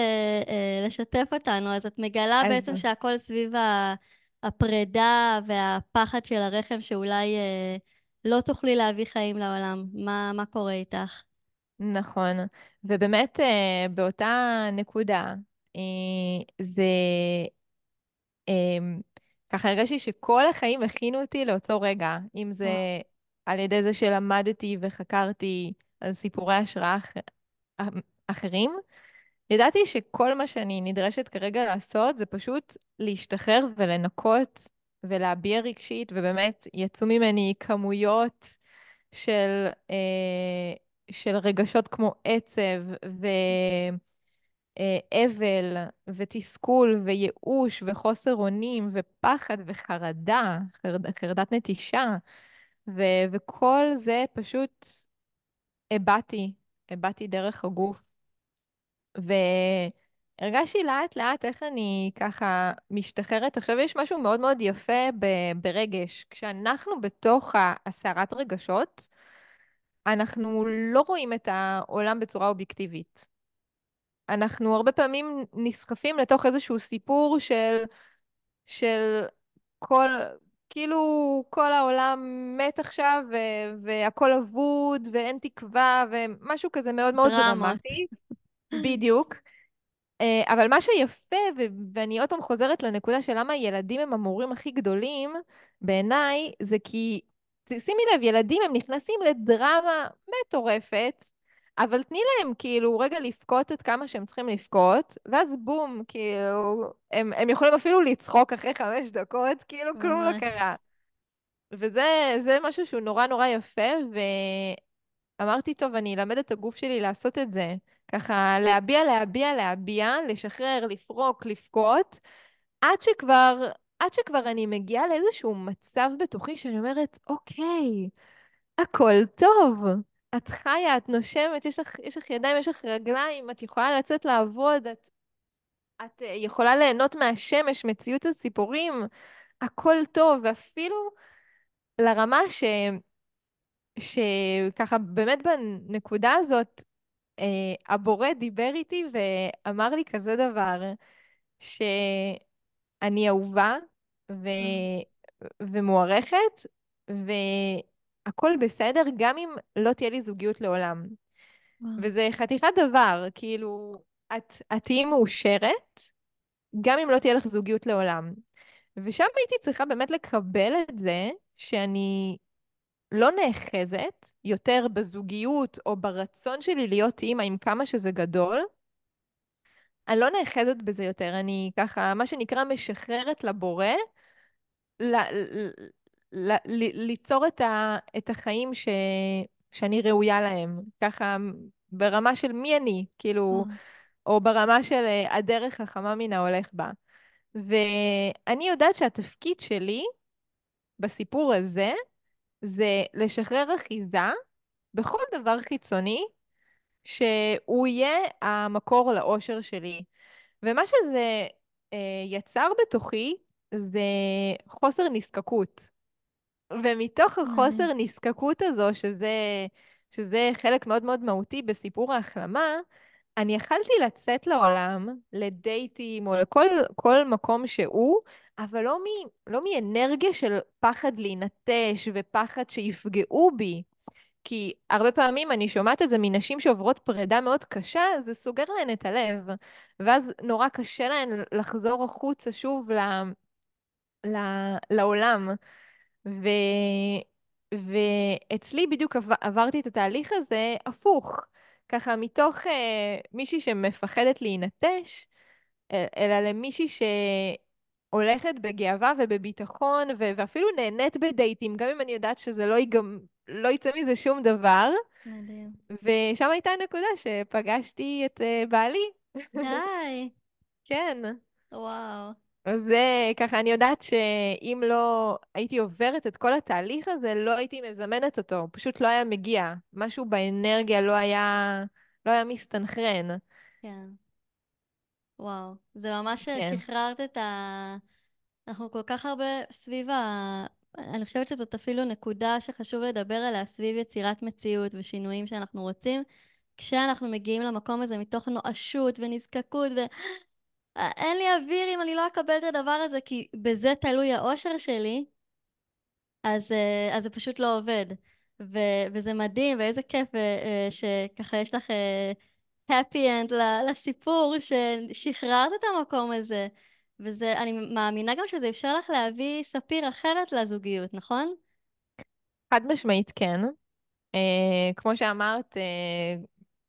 לשתף אותנו. אז את מגלה אז בעצם שהכל סביב הפרידה והפחד של הרחם, שאולי לא תוכלי להביא חיים לעולם. מה קורה איתך? נכון, ובאמת באותה נקודה, זה אמ, ככה הרגשתי שכל החיים הכינו אותי לאותו רגע, אם זה וואו, על ידי זה שלמדתי וחקרתי על סיפורי השראה אחרים, ידעתי שכל מה שאני נדרשת כרגע לעשות זה פשוט להשתחרר ולנקות ולהביע רגשית, ובאמת יצאו ממני כמויות של, של רגשות כמו עצב אבל ותסכול וייאוש וחוסר אונים ופחד וחרדה, חרדת נטישה, וכל זה פשוט הבעתי, הבעתי דרך הגוף. והרגשתי לאט לאט איך אני ככה משתחררת. עכשיו יש משהו מאוד מאוד יפה ברגש. כשאנחנו בתוך הסערת רגשות, אנחנו לא רואים את העולם בצורה אובייקטיבית. אנחנו הרבה פעמים נסחפים לתוך איזשהו סיפור של כל, כאילו כל העולם מת עכשיו והכל אבוד ואין תקווה ומשהו כזה מאוד מאוד דרמות. דרמטי. בדיוק. אבל מה שיפה, ואני עוד פעם חוזרת לנקודה של למה ילדים הם המורים הכי גדולים, בעיניי, זה כי, שימי לב, ילדים הם נכנסים לדרמה מטורפת, אבל תני להם כאילו רגע לבכות את כמה שהם צריכים לבכות, ואז בום, כאילו, הם יכולים אפילו לצחוק אחרי 5 דקות, כאילו כלום לא ממש. קרה. וזה משהו שהוא נורא נורא יפה, אמרתי, טוב, אני אלמד את הגוף שלי לעשות את זה. ככה להביע, להביע, להביע, לשחרר, לפרוק, לבכות, עד שכבר, עד שכבר אני מגיעה לאיזשהו מצב בתוכי שאני אומרת, אוקיי, הכל טוב. את חיה, את נושמת, יש לך ידיים, יש לך רגליים, את יכולה לצאת לעבוד, את יכולה ליהנות מהשמש, מציאות הציפורים, הכל טוב, ואפילו לרמה שככה באמת בנקודה הזאת, הבורא דיבר איתי ואמר לי כזה דבר, שאני אהובה ו... וואו, ומוערכת, והכל בסדר, גם אם לא תהיה לי זוגיות לעולם. וואו, וזה חתיכת דבר, כאילו, את תהיי מאושרת, גם אם לא תהיה לך זוגיות לעולם. ושם הייתי צריכה באמת לקבל את זה, שאני לא נאחזת יותר בזוגיות או ברצון שלי להיות אימא עם כמה שזה גדול, אני לא נאחזת בזה יותר, אני ככה, מה שנקרא, משחררת לבורא, ליצור את החיים שאני ראויה להם, ככה ברמה של מי אני, כאילו, וואו, או ברמה של הדרך החמה מן ההולך בה. ואני יודעת שהתפקיד שלי בסיפור הזה זה לשחרר אחיזה בכל דבר חיצוני שהוא יהיה המקור לאושר שלי. ומה שזה יצר בתוכי זה חוסר נזקקות. ומתוך מדהים. החוסר נזקקות הזו, שזה חלק מאוד מאוד מהותי בסיפור ההחלמה, אני יכלתי לצאת לעולם, לדייטים או לכל כל מקום שהוא, אבל לא מאנרגיה של פחד להינטש ופחד שיפגעו בי. כי הרבה פעמים אני שומעת את זה מנשים שעוברות פרידה מאוד קשה, זה סוגר להן את הלב. ואז נורא קשה להן לחזור החוצה שוב לעולם. ו... ואצלי בדיוק עברתי את התהליך הזה הפוך. ככה מתוך מישהי שמפחדת להינטש, אלא למישהי שהולכת בגאווה ובביטחון, ואפילו נהנית בדייטים, גם אם אני יודעת שזה לא יצא מזה שום דבר. מדהים. ושם הייתה הנקודה שפגשתי את בעלי. די. כן. וואו. אז זה ככה, אני יודעת שאם לא הייתי עוברת את כל התהליך הזה, לא הייתי מזמנת אותו, הוא פשוט לא היה מגיע. משהו באנרגיה לא היה מסתנכרן. כן. וואו. זה ממש כן. שחררת את אנחנו כל כך הרבה סביב אני חושבת שזאת אפילו נקודה שחשוב לדבר עליה סביב יצירת מציאות ושינויים שאנחנו רוצים. כשאנחנו מגיעים למקום הזה מתוך נואשות ונזקקות ואין לי אוויר אם אני לא אקבל את הדבר הזה כי בזה תלוי האושר שלי, אז זה פשוט לא עובד. וזה מדהים ואיזה כיף שככה יש לך happy end לסיפור ששחררת את המקום הזה. וזה, אני מאמינה גם שזה אפשר לך להביא ספיר אחרת לזוגיות, נכון? חד משמעית כן. כמו שאמרת,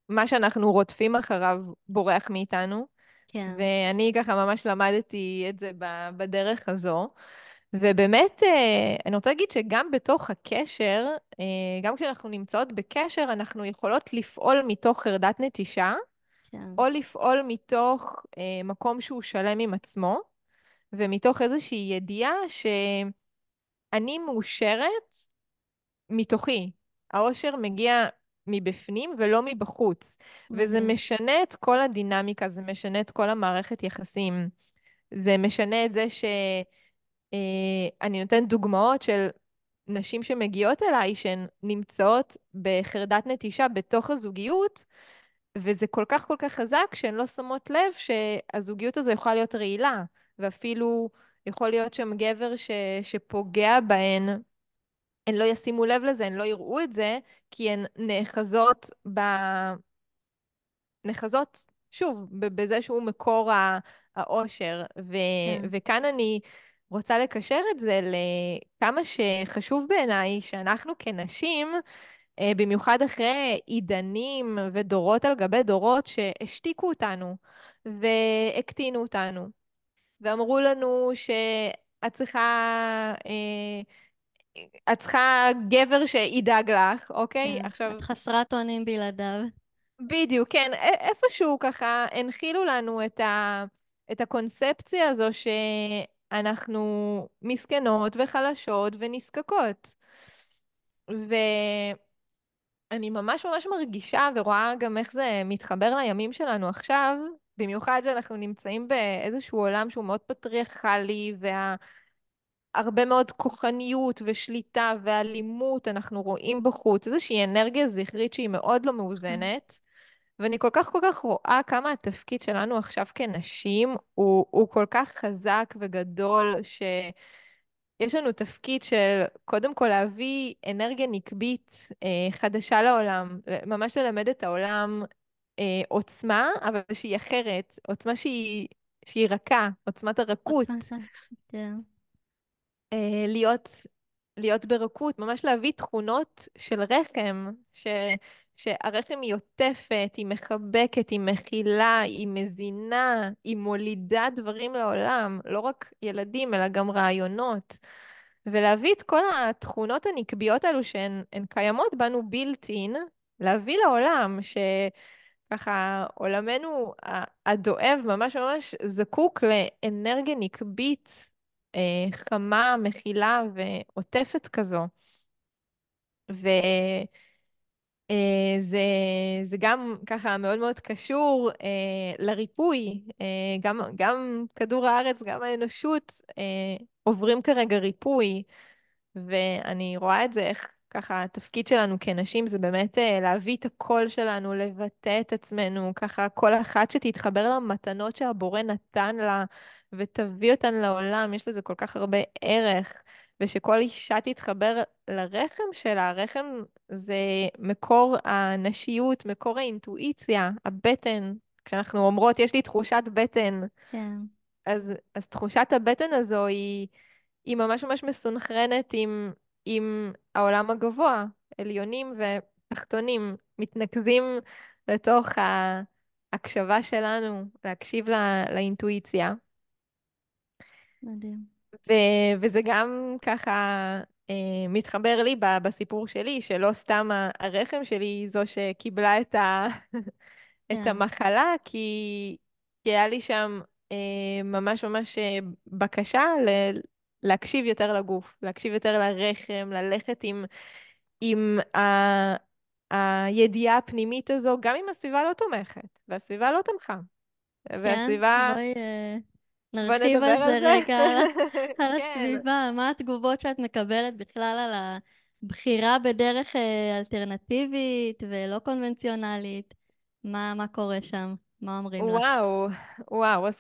מה שאנחנו רודפים אחריו בורח מאיתנו, כן, ואני ככה ממש למדתי את זה בדרך הזו. ובאמת, אני רוצה להגיד שגם בתוך הקשר, גם כשאנחנו נמצאות בקשר, אנחנו יכולות לפעול מתוך חרדת נטישה, כן, או לפעול מתוך מקום שהוא שלם עם עצמו, ומתוך איזושהי ידיעה שאני מאושרת מתוכי. האושר מגיע מבפנים ולא מבחוץ. וזה מדהים. משנה את כל הדינמיקה, זה משנה את כל המערכת יחסים. זה משנה את זה אני נותנת דוגמאות של נשים שמגיעות אליי, שהן נמצאות בחרדת נטישה בתוך הזוגיות, וזה כל כך כל כך חזק שהן לא שמות לב שהזוגיות הזו יכולה להיות רעילה, ואפילו יכול להיות שם גבר שפוגע בהן, הן לא ישימו לב לזה, הן לא יראו את זה, כי הן נחזות, שוב, בזה שהוא מקור האושר. כן, וכאן אני רוצה לקשר את זה לכמה שחשוב בעיניי שאנחנו כנשים, במיוחד אחרי עידנים ודורות על גבי דורות שהשתיקו אותנו והקטינו אותנו, ואמרו לנו שאת צריכה את צריכה גבר שידאג לך, אוקיי? כן. עכשיו, את חסרת אונים בלעדיו. בדיוק, כן, איפשהו ככה הנחילו לנו את הקונספציה הזו שאנחנו מסכנות וחלשות ונזקקות. ואני ממש ממש מרגישה ורואה גם איך זה מתחבר לימים שלנו עכשיו, במיוחד שאנחנו נמצאים באיזשהו עולם שהוא מאוד פטריארכלי, והרבה מאוד כוחניות ושליטה ואלימות אנחנו רואים בחוץ, איזושהי אנרגיה זכרית שהיא מאוד לא כן. מאוזנת. ואני כל כך רואה כמה התפקיד שלנו עכשיו כנשים הוא כל כך חזק וגדול, שיש לנו תפקיד של קודם כל להביא אנרגיה נקבית חדשה לעולם, ממש ללמד את העולם עוצמה, אבל שהיא אחרת, עוצמה שהיא רכה, עוצמת עוצמה הרכות. זה. כן. להיות, להיות ברכות, ממש להביא תכונות של רחם, שהרחם היא עוטפת, היא מחבקת, היא מכילה, היא מזינה, היא מולידה דברים לעולם, לא רק ילדים, אלא גם רעיונות. ולהביא את כל התכונות הנקביות האלו שהן קיימות בנו בילט-אין, להביא לעולם, ככה עולמנו הדואב ממש ממש זקוק לאנרגיה נקבית חמה, מכילה ועוטפת כזו. וזה זה גם ככה מאוד מאוד קשור לריפוי. גם כדור הארץ, גם האנושות עוברים כרגע ריפוי. ואני רואה את זה, איך ככה התפקיד שלנו כנשים זה באמת להביא את הקול שלנו, לבטא את עצמנו, ככה כל אחת שתתחבר למתנות שהבורא נתן לה ותביא אותן לעולם, יש לזה כל כך הרבה ערך, ושכל אישה תתחבר לרחם שלה, הרחם זה מקור הנשיות, מקור האינטואיציה, הבטן. כשאנחנו אומרות, יש לי תחושת בטן, כן. אז תחושת הבטן הזו היא ממש ממש מסונכרנת עם העולם הגבוה, עליונים ותחתונים, מתנקזים לתוך ההקשבה שלנו, להקשיב לאינטואיציה. מדהים. ו, וזה גם ככה מתחבר לי בסיפור שלי, שלא סתם הרחם שלי היא זו שקיבלה את כן. המחלה, כי היה לי שם ממש ממש בקשה להקשיב יותר לגוף, להקשיב יותר לרחם, ללכת עם הידיעה הפנימית הזו, גם אם הסביבה לא תומכת, והסביבה לא תמכה, כן? והסביבה, בואי בוא נרחיב נדבר על על זה זה. רגע, על כן. הסביבה. מה התגובות שאת מקבלת בכלל על הבחירה בדרך אלטרנטיבית ולא קונבנציונלית? מה קורה שם? מה אומרים לך? וואו, וואו, אז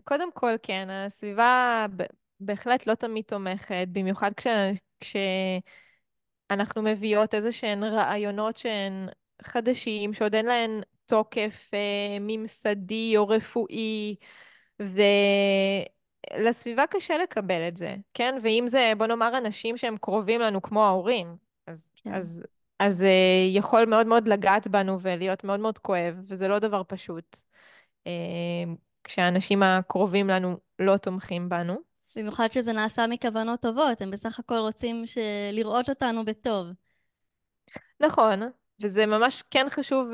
קודם כל, כן, הסביבה בהחלט לא תמיד תומכת, במיוחד כשאנחנו מביאות איזה שהן רעיונות שהן חדשים, שעוד אין להן תוקף ממסדי או רפואי, ולסביבה קשה לקבל את זה, כן? ואם זה, בוא נאמר, אנשים שהם קרובים לנו כמו ההורים, אז, כן. אז, אז יכול מאוד מאוד לגעת בנו ולהיות מאוד מאוד כואב, וזה לא דבר פשוט. אה, כשהאנשים הקרובים לנו לא תומכים בנו. במיוחד שזה נעשה מכוונות טובות, הם בסך הכל רוצים לראות אותנו בטוב. נכון, וזה ממש כן חשוב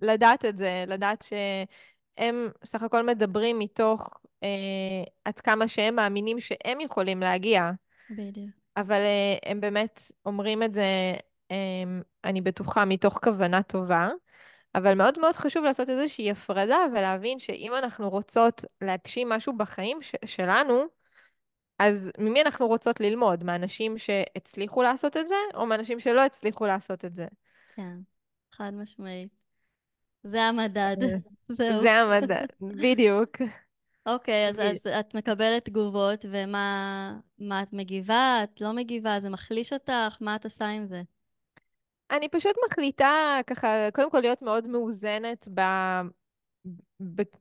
לדעת את זה, לדעת שהם סך הכל מדברים מתוך עד כמה שהם מאמינים שהם יכולים להגיע, בדיוק. אבל הם באמת אומרים את זה, אני בטוחה, מתוך כוונה טובה. אבל מאוד מאוד חשוב לעשות איזושהי הפרדה ולהבין שאם אנחנו רוצות להגשים משהו בחיים שלנו, אז ממי אנחנו רוצות ללמוד? מאנשים שהצליחו לעשות את זה, או מאנשים שלא הצליחו לעשות את זה? כן. חד משמעית. זה המדד. אה, זהו. זה המדע, בדיוק. אוקיי, אז ב- את מקבלת תגובות, ומה את מגיבה? את לא מגיבה? זה מחליש אותך? מה את עושה עם זה? אני פשוט מחליטה ככה, קודם כל להיות מאוד מאוזנת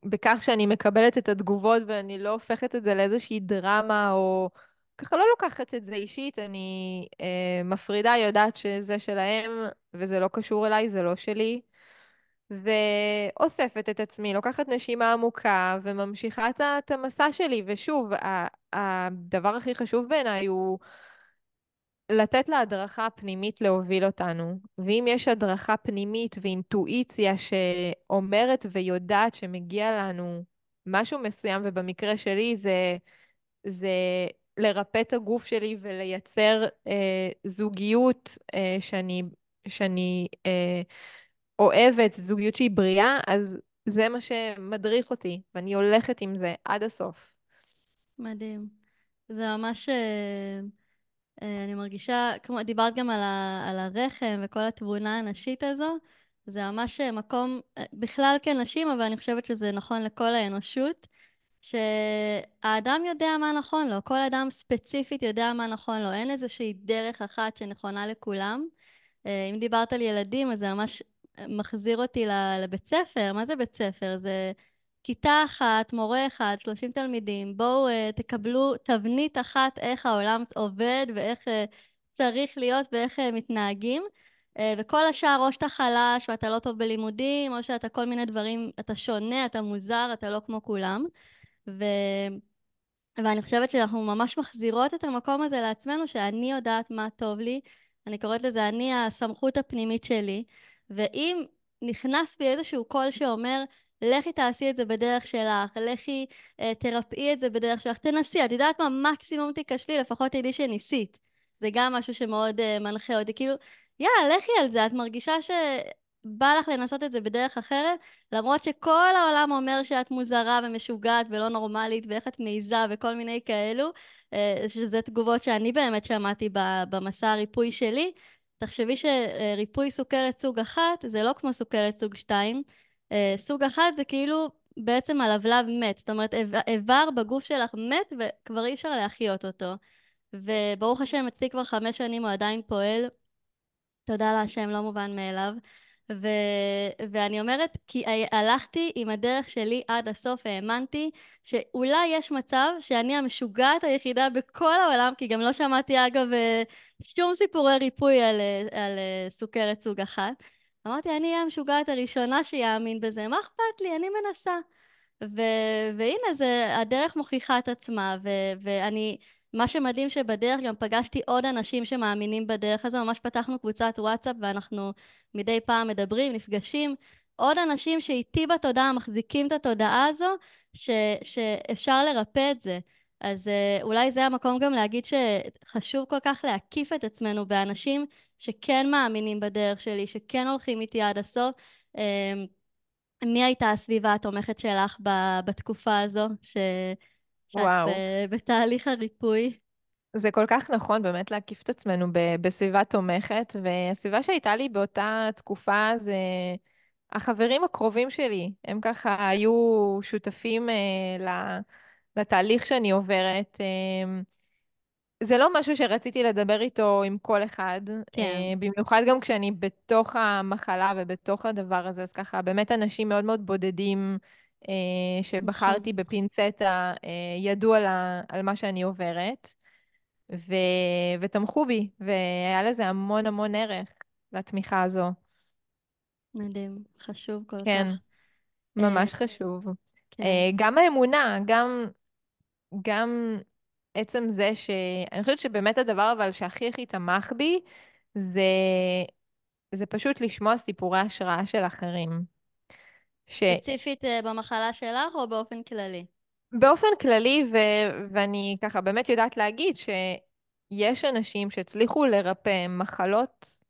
בכך שאני מקבלת את התגובות ואני לא הופכת את זה לאיזושהי דרמה או ככה לא לוקחת את זה אישית, אני מפרידה, יודעת שזה שלהם וזה לא קשור אליי, זה לא שלי. ואוספת את עצמי, לוקחת נשימה עמוקה וממשיכה את המסע שלי. ושוב, הדבר הכי חשוב בעיניי הוא לתת להדרכה הפנימית להוביל אותנו. ואם יש הדרכה פנימית ואינטואיציה שאומרת ויודעת שמגיע לנו משהו מסוים, ובמקרה שלי זה לרפא את הגוף שלי ולייצר זוגיות שאני אוהבת, זוגיות שהיא בריאה, אז זה מה שמדריך אותי, ואני הולכת עם זה עד הסוף. מדהים. זה ממש, אני מרגישה, כמו, דיברת גם על הרחם וכל התבונה הנשית הזו, זה ממש מקום, בכלל כנשים, אבל אני חושבת שזה נכון לכל האנושות, שהאדם יודע מה נכון לו, כל אדם ספציפית יודע מה נכון לו, אין איזושהי דרך אחת שנכונה לכולם. אם דיברת על ילדים, אז זה ממש מחזיר אותי לבית ספר. מה זה בית ספר? זה כיתה אחת, מורה אחד, 30 תלמידים. בואו תקבלו תבנית אחת איך העולם עובד ואיך צריך להיות ואיך מתנהגים. וכל השאר, או שאתה חלש ואתה לא טוב בלימודים, או שאתה כל מיני דברים, אתה שונה, אתה מוזר, אתה לא כמו כולם. ו... ואני חושבת שאנחנו ממש מחזירות את המקום הזה לעצמנו, שאני יודעת מה טוב לי, אני קוראת לזה אני הסמכות הפנימית שלי, ואם נכנס בי איזשהו קול שאומר, לכי תעשי את זה בדרך שלך, לכי תרפאי את זה בדרך שלך, תנסי, את יודעת מה, מקסימום תיכשלי, לפחות תדעי שניסית. זה גם משהו שמאוד מנחה אותי, כאילו, יאללה, לכי על זה, את מרגישה שבא לך לנסות את זה בדרך אחרת, למרות שכל העולם אומר שאת מוזרה ומשוגעת ולא נורמלית ואיך את מעיזה וכל מיני כאלו, שזה תגובות שאני באמת שמעתי במסע הריפוי שלי. תחשבי שריפוי סוכרת סוג אחת זה לא כמו סוכרת סוג שתיים. סוג אחת זה כאילו בעצם הלבלב מת, זאת אומרת איבר בגוף שלך מת וכבר אי אפשר להחיות אותו. וברוך השם אצלי כבר 5 שנים הוא עדיין פועל, תודה להשם, לא מובן מאליו. ו... ואני אומרת, כי הלכתי עם הדרך שלי עד הסוף, האמנתי שאולי יש מצב שאני המשוגעת היחידה בכל העולם, כי גם לא שמעתי אגב שום סיפורי ריפוי על סוכרת סוג אחת. אמרתי, אני אהיה המשוגעת הראשונה שיאמין בזה, מה אכפת לי? אני מנסה. והנה, הדרך מוכיחה את עצמה, ואני, מה שמדהים שבדרך גם פגשתי עוד אנשים שמאמינים בדרך הזו, ממש פתחנו קבוצת וואטסאפ ואנחנו מדי פעם מדברים, נפגשים, עוד אנשים שאיתי בתודעה מחזיקים את התודעה הזו, שאפשר לרפא את זה. אז אולי זה המקום גם להגיד שחשוב כל כך להקיף את עצמנו באנשים שכן מאמינים בדרך שלי, שכן הולכים איתי עד הסוף. מי הייתה הסביבה התומכת שלך בתקופה הזו, שאת וואו. בתהליך הריפוי? זה כל כך נכון באמת להקיף את עצמנו בסביבה תומכת, והסביבה שהייתה לי באותה תקופה זה החברים הקרובים שלי. הם ככה היו שותפים לתהליך שאני עוברת. זה לא משהו שרציתי לדבר איתו עם כל אחד, כן, במיוחד גם כשאני בתוך המחלה ובתוך הדבר הזה, אז ככה באמת אנשים מאוד מאוד בודדים נכון, שבחרתי בפינצטה ידעו על מה שאני עוברת. ו... ותמכו בי, והיה לזה המון המון ערך לתמיכה הזו. מדהים, חשוב כל כן, כך. אה, ממש חשוב. כן, גם האמונה, גם עצם זה אני חושבת שבאמת הדבר אבל שהכי הכי תמך בי, זה, זה פשוט לשמוע סיפורי השראה של אחרים. ספציפית במחלה שלך או באופן כללי? שבאופן כללי, ואני ככה באמת יודעת להגיד שיש אנשים שהצליחו לרפא מחלות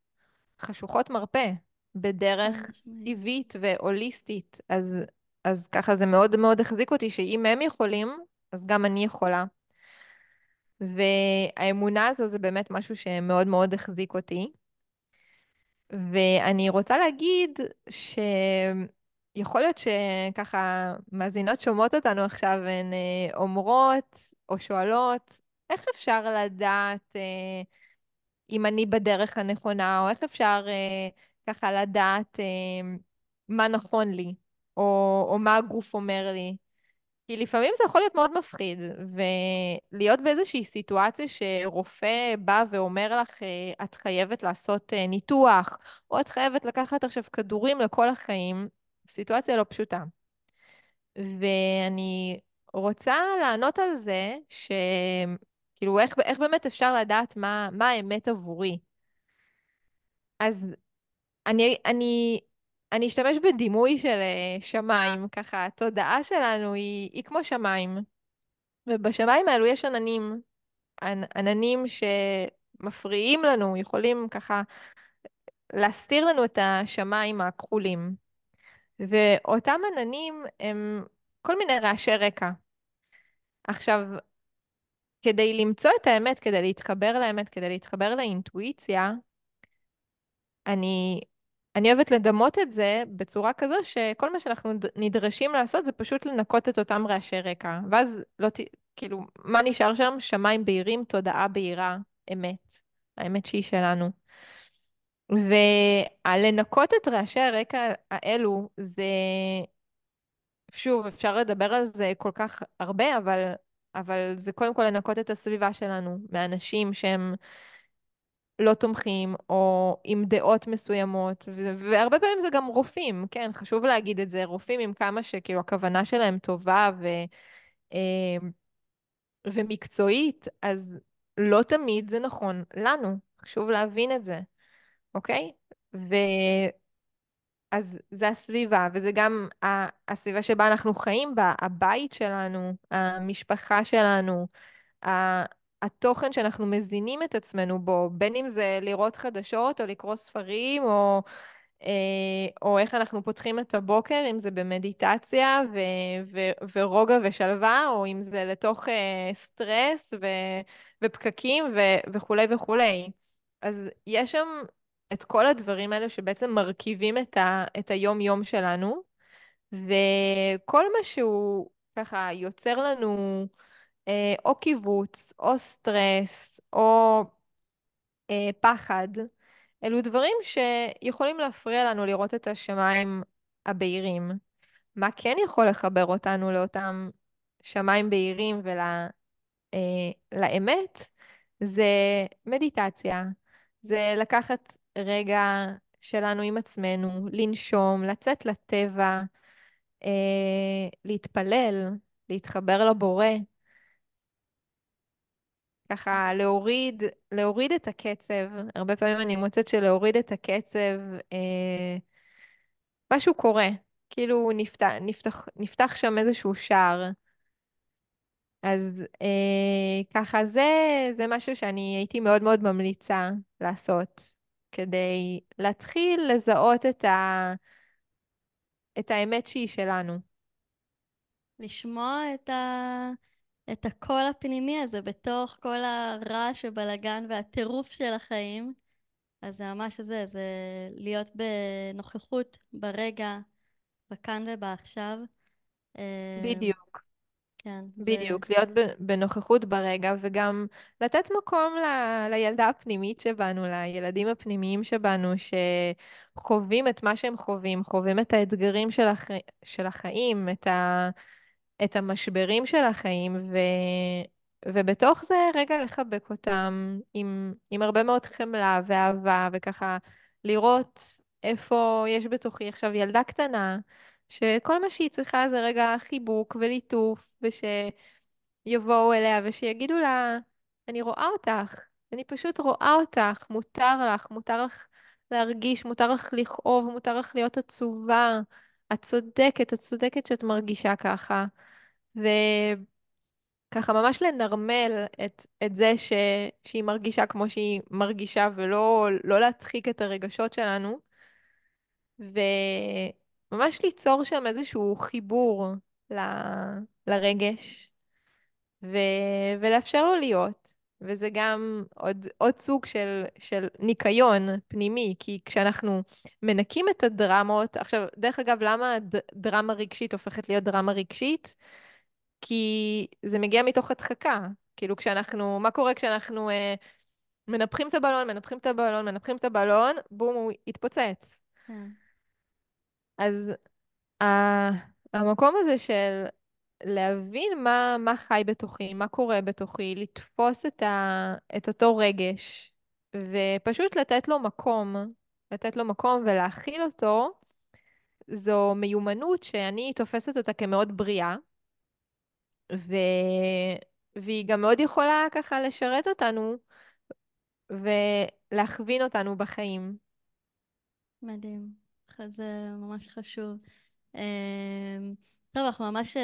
חשוכות מרפא חד בדרך משמעית. טבעית והוליסטית. אז ככה זה מאוד מאוד החזיק אותי שאם הם יכולים, אז גם אני יכולה. והאמונה הזו זה באמת משהו שמאוד מאוד החזיק אותי. ואני רוצה להגיד שיכול להיות שככה מאזינות שומעות אותנו עכשיו, הן אומרות או שואלות, איך אפשר לדעת אם אני בדרך הנכונה, או איך אפשר ככה לדעת מה נכון לי, או מה הגוף אומר לי. כי לפעמים זה יכול להיות מאוד מפחיד, ולהיות באיזושהי סיטואציה שרופא בא ואומר לך, את חייבת לעשות ניתוח, או את חייבת לקחת עכשיו כדורים לכל החיים, סיטואציה לא פשוטה. ואני רוצה לענות על זה, כאילו, איך באמת אפשר לדעת מה האמת עבורי? אז אני אשתמש בדימוי של שמיים, ככה, התודעה שלנו היא כמו שמיים, ובשמיים האלו יש עננים, עננים שמפריעים לנו, יכולים ככה להסתיר לנו את השמיים הכחולים. ואותם עננים הם כל מיני רעשי רקע. עכשיו, כדי למצוא את האמת, כדי להתחבר לאמת, כדי להתחבר לאינטואיציה, אני, אני אוהבת לדמות את זה בצורה כזו שכל מה שאנחנו נדרשים לעשות זה פשוט לנקות את אותם רעשי רקע. ואז לא כאילו, מה נשאר שם? שמיים בהירים, תודעה בהירה, אמת. האמת שהיא שלנו. ולנקות את רעשי הרקע האלו, זה, שוב, אפשר לדבר על זה כל כך הרבה, אבל זה קודם כל לנקות את הסביבה שלנו, מאנשים שהם לא תומכים, או עם דעות מסוימות, והרבה פעמים זה גם רופאים, כן, חשוב להגיד את זה, רופאים עם כמה שכאילו הכוונה שלהם טובה אה, ומקצועית, אז לא תמיד זה נכון לנו, חשוב להבין את זה, אוקיי? אז זה הסביבה, וזה גם הסביבה שבה אנחנו חיים בה, הבית שלנו, המשפחה שלנו, התוכן שאנחנו מזינים את עצמנו בו, בין אם זה לראות חדשות או לקרוא ספרים, או איך אנחנו פותחים את הבוקר, אם זה במדיטציה ורוגע ושלווה, או אם זה לתוך סטרס ופקקים וכולי וכולי. אז יש שם את כל הדברים האלו שבעצם מרכיבים את היום-יום שלנו, וכל מה שהוא ככה יוצר לנו או קיבוץ, או סטרס, או פחד, אלו דברים שיכולים להפריע לנו לראות את השמיים הבהירים. מה כן יכול לחבר אותנו לאותם שמיים בהירים ולאמת, זה מדיטציה. זה לקחת רגע שלנו עם עצמנו, לנשום, לצאת לטבע, להתפלל, להתחבר לבורא. ככה להוריד את הקצב. הרבה פעמים אני מוצאת שלהוריד את הקצב, משהו קורה. כאילו נפתח שם איזשהו שער. אז ככה זה משהו שאני הייתי מאוד מאוד ממליצה לעשות, כדי להתחיל לזהות את האמת שהיא שלנו. לשמוע את הקול הפנימי הזה בתוך כל הרעש ובלגן והטירוף של החיים. אז זה ממש זה להיות בנוכחות ברגע, בכאן ובעכשיו. אה, בדיוק. כן, זה בדיוק, להיות בנוכחות ברגע, וגם לתת מקום לילדה הפנימית שבנו, לילדים הפנימיים שבנו, שחווים את מה שהם חווים, חווים את האתגרים של החיים, את המשברים של החיים, ובתוך זה רגע לחבק אותם עם הרבה מאוד חמלה ואהבה, וככה לראות איפה יש בתוכי עכשיו ילדה קטנה, שכל מה שהיא צריכה זה רגע חיבוק וליטוף, יבואו אליה ושיגידו לה, אני רואה אותך, אני פשוט רואה אותך, מותר לך להרגיש, מותר לך לכאוב, מותר לך להיות עצובה. את צודקת שאת מרגישה ככה. וככה ממש לנרמל את זה שהיא מרגישה כמו שהיא מרגישה, ולא לא להדחיק את הרגשות שלנו, וממש ליצור שם איזשהו חיבור ל... לרגש. ו... ולאפשר לו להיות. וזה גם עוד סוג של ניקיון פנימי, כי כשאנחנו מנקים את הדרמות, עכשיו, דרך אגב, למה דרמה רגשית הופכת להיות דרמה רגשית? כי זה מגיע מתוך הדחקה. כאילו, מה קורה כשאנחנו מנפחים את הבלון, מנפחים את הבלון, בום, הוא יתפוצץ. כן. אז ה- המקום הזה של להבין מה חי בתוכי, מה קורה בתוכי, לתפוס את אותו רגש, ופשוט לתת לו מקום ולהכיל אותו, זו מיומנות שאני תופסת אותה כמאוד בריאה, ו... והיא גם מאוד יכולה ככה לשרת אותנו ולהכווין אותנו בחיים. מדהים. זה ממש חשוב. טוב, אנחנו ממש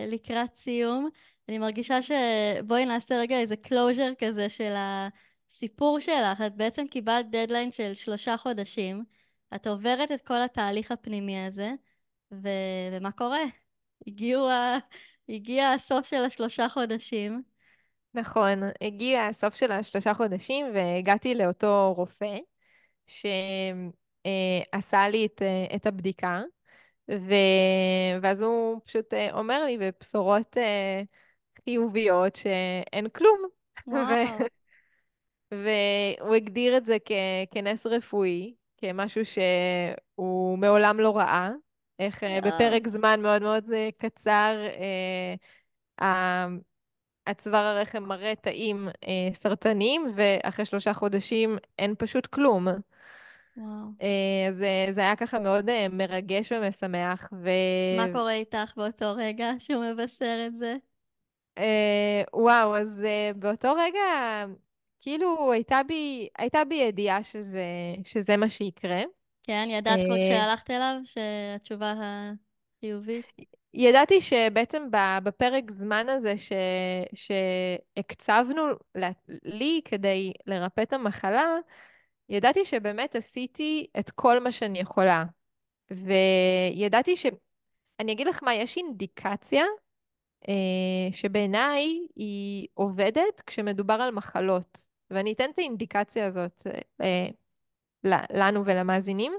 לקראת סיום. אני מרגישה שבואי נעשה רגע איזה closure כזה של הסיפור שלך. את בעצם קיבלת דדליין של 3 חודשים. את עוברת את כל התהליך הפנימי הזה, ומה קורה? הגיע הסוף של ה3 חודשים. נכון, הגיע הסוף של ה3 חודשים והגעתי לאותו רופא שעשה לי את הבדיקה, ו... ואז הוא פשוט אומר לי בבשורות חיוביות שאין כלום. וואו, והוא הגדיר את זה כנס רפואי, כמשהו שהוא מעולם לא ראה, איך יואו, בפרק זמן מאוד מאוד קצר הצוואר הרחם מראה תאים סרטניים, ואחרי 3 חודשים אין פשוט כלום. וואו. זה היה ככה מאוד מרגש ומשמח, מה קורה איתך באותו רגע שהוא מבשר את זה? וואו, אז באותו רגע, כאילו הייתה בי ידיעה שזה מה שיקרה. כן, ידעת כבר אה, כשהלכת אליו שהתשובה החיובית? ידעתי שבעצם בפרק זמן הזה שהקצבנו לי כדי לרפא את המחלה, ידעתי שבאמת עשיתי את כל מה שאני יכולה. וידעתי אני אגיד לך מה, יש אינדיקציה שבעיניי היא עובדת כשמדובר על מחלות. ואני אתן את האינדיקציה הזאת לנו ולמאזינים,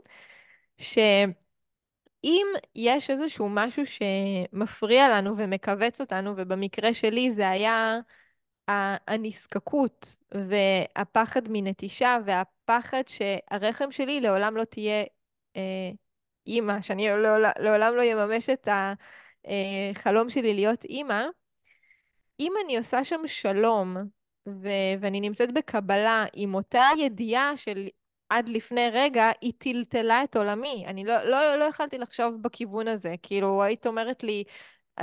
שאם יש איזשהו משהו שמפריע לנו ומכווץ אותנו, ובמקרה שלי זה היה הנזקקות והפחד מנטישה והפחד שהרחם שלי לעולם לא תהיה אימא, שאני לעולם לא יממש את החלום שלי להיות אימא. אם אני עושה שם שלום ואני נמצאת בקבלה עם אותה ידיעה של עד לפני רגע, היא טלטלה את עולמי. אני לא יכלתי לחשוב בכיוון הזה. כאילו, היית אומרת לי,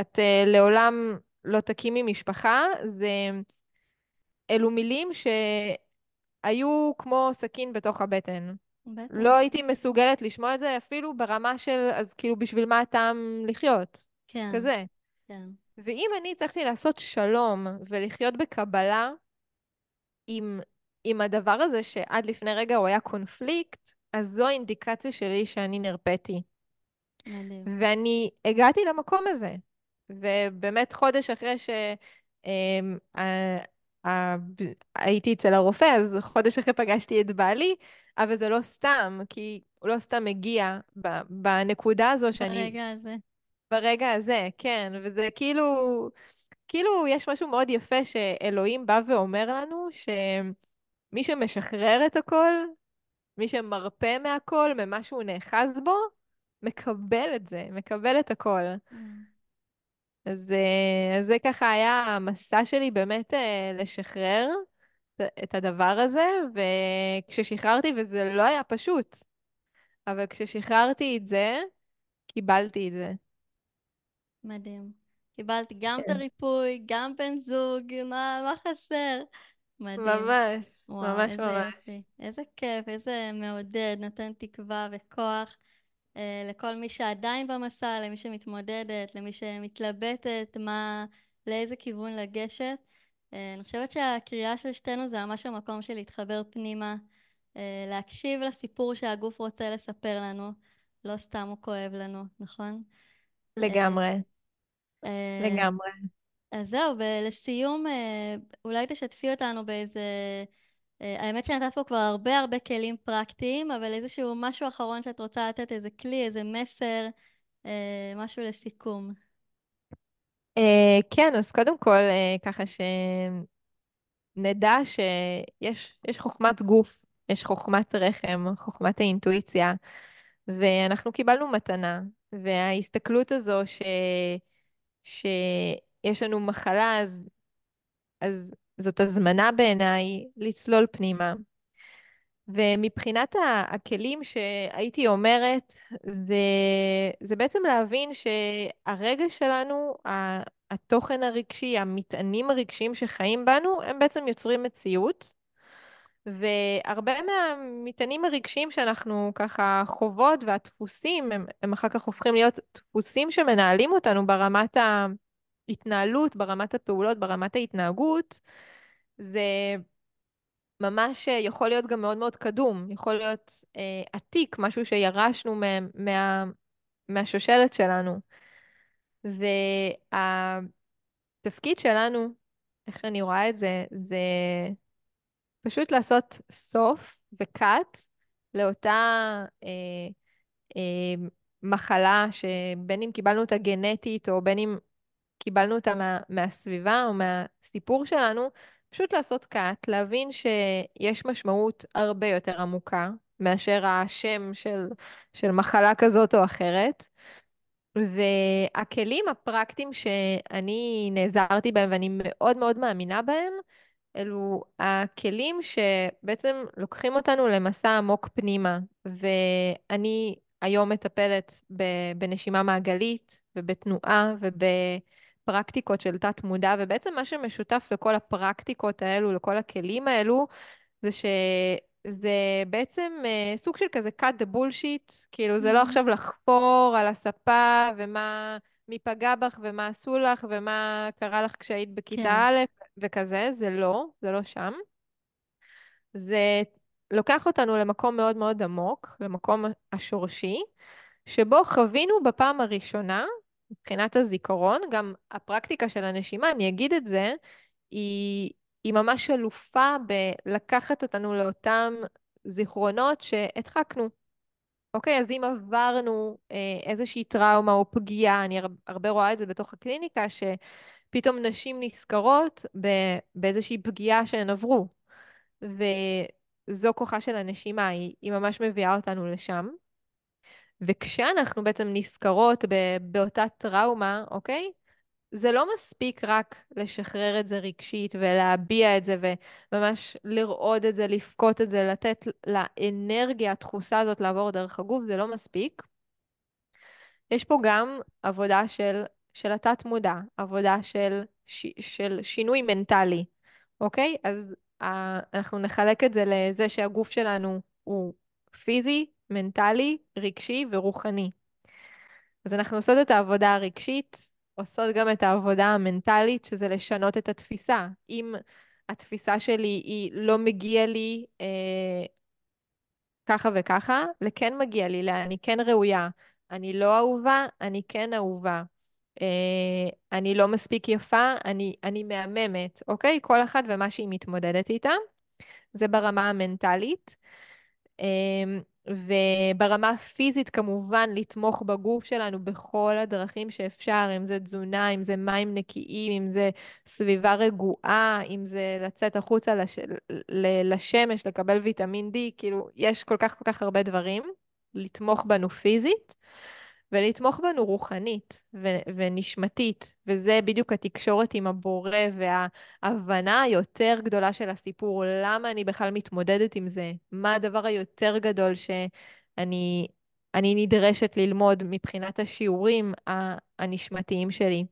את לעולם לא תקימי משפחה, אלו מילים שהיו כמו סכין בתוך הבטן. בטח. לא הייתי מסוגלת לשמוע את זה אפילו ברמה של, אז כאילו בשביל מה הטעם לחיות? כן, כזה. כן. ואם אני הצלחתי לעשות שלום ולחיות בקבלה עם, עם הדבר הזה שעד לפני רגע הוא היה קונפליקט, אז זו האינדיקציה שלי שאני נרפאתי. מדהים. ואני הגעתי למקום הזה. ובאמת חודש אחרי הייתי אצל הרופא, אז חודש אחרי פגשתי את בעלי, אבל זה לא סתם, כי הוא לא סתם הגיע בנקודה הזו ברגע הזה. ברגע הזה, כן, וזה כאילו יש משהו מאוד יפה שאלוהים בא ואומר לנו, שמי שמשחרר את הכל, מי שמרפא מהכל, ממה שהוא נאחז בו, מקבל את זה, מקבל את הכל. וואו. אז זה ככה היה המסע שלי באמת לשחרר את הדבר הזה, וכששחררתי, וזה לא היה פשוט, אבל כששחררתי את זה, קיבלתי את זה. מדהים. קיבלת גם את כן. הריפוי, גם בן זוג, מה חסר? מדהים. ממש, וואו, ממש איזה ממש. יופי. איזה כיף, איזה מעודד, נותן תקווה וכוח לכל מי שעדיין במסע, למי שמתמודדת, למי שמתלבטת, לאיזה כיוון לגשת. אני חושבת שהקריאה של שתינו זה ממש המקום של להתחבר פנימה, להקשיב לסיפור שהגוף רוצה לספר לנו, לא סתם הוא כואב לנו, נכון? אה, לגמרי, אה, לגמרי. אז זהו, ולסיום, אולי תשתפי אותנו באיזה... האמת שנתת פה כבר הרבה הרבה כלים פרקטיים, אבל איזשהו משהו אחרון שאת רוצה לתת, איזה כלי, איזה מסר, משהו לסיכום. כן, אז קודם כל, ככה שנדע שיש חוכמת גוף, יש חוכמת רחם, חוכמת האינטואיציה, ואנחנו קיבלנו מתנה, וההסתכלות הזו שיש לנו מחלה, אז זאת הזמנה בעיניי לצלול פנימה, ומבחינת הכלים שהייתי אומרת, זה, זה בעצם להבין שהרגש שלנו, התוכן הרגשי, המטענים הרגשיים שחיים בנו, הם בעצם יוצרים מציאות. והרבה מהמטענים הרגשיים שאנחנו ככה חוות והדפוסים, הם אחר כך הופכים להיות דפוסים שמנהלים אותנו ברמת ההתנהלות, ברמת הפעולות, ברמת ההתנהגות. זה ממש יכול להיות גם מאוד מאוד קדום, יכול להיות עתיק, משהו שירשנו מהשושלת שלנו. והתפקיד שלנו, איך שאני רואה את זה, זה פשוט לעשות סוף וקאט לאותה אה, אה, מחלה, שבין אם קיבלנו אותה גנטית, או בין אם קיבלנו אותה מהסביבה או מהסיפור שלנו, פשוט לעשות קאט, להבין שיש משמעות הרבה יותר עמוקה מאשר השם של מחלה כזאת או אחרת. והכלים הפרקטיים שאני נעזרתי בהם ואני מאוד מאוד מאמינה בהם, אלו הכלים שבעצם לוקחים אותנו למסע עמוק פנימה. ואני היום מטפלת בנשימה מעגלית ובתנועה ובפרקטיקות של תת מודע, ובעצם מה שמשותף לכל הפרקטיקות האלו, לכל הכלים האלו, זה שזה בעצם סוג של כזה cut the bullshit, כאילו זה לא עכשיו לחפור על הספה ומה, מי פגע בך ומה עשו לך ומה קרה לך כשהיית בכיתה כן, א' וכזה, זה לא שם. זה לוקח אותנו למקום מאוד מאוד עמוק, למקום השורשי, שבו חווינו בפעם הראשונה, מבחינת הזיכרון, גם הפרקטיקה של הנשימה, אני אגיד את זה, היא ממש אלופה בלקחת אותנו לאותם זיכרונות שהדחקנו. אוקיי, אז אם עברנו איזושהי טראומה או פגיעה, אני הרבה רואה את זה בתוך הקליניקה, שפתאום נשים נזכרות באיזושהי פגיעה שהן עברו. וזו כוחה של הנשימה, היא ממש מביאה אותנו לשם. וכשאנחנו בעצם נזכרות באותה טראומה, אוקיי? זה לא מספיק רק לשחרר את זה רגשית ולהביע את זה וממש לראות את זה, לבכות את זה, לתת לאנרגיה, התחושה הזאת לעבור דרך הגוף, זה לא מספיק. יש פה גם עבודה של התת-מודע, עבודה של שינוי מנטלי, אוקיי? אז אנחנו נחלק את זה לזה שהגוף שלנו הוא פיזי, מנטלי, רגשי ורוחני. אז אנחנו עושות את העבודה הרגשית, עושות גם את העבודה המנטלית, שזה לשנות את התפיסה. אם התפיסה שלי היא לא מגיע לי ככה וככה, לכן מגיע לי, אני כן ראויה. אני לא אהובה, אני כן אהובה. אני לא מספיק יפה, אני מהממת, אוקיי? כל אחת ומה שהיא מתמודדת איתה. זה ברמה המנטלית. וברמה הפיזית כמובן לתמוך בגוף שלנו בכל הדרכים שאפשר, אם זה תזונה, אם זה מים נקיים, אם זה סביבה רגועה, אם זה לצאת החוצה לשמש, לקבל ויטמין D, כאילו יש כל כך הרבה דברים לתמוך בנו פיזית. ולתמוך בנו רוחנית ונשמתית, וזה בדיוק התקשורת עם הבורא וההבנה היותר גדולה של הסיפור, למה אני בכלל מתמודדת עם זה, מה הדבר היותר גדול שאני נדרשת ללמוד מבחינת השיעורים הנשמתיים שלי.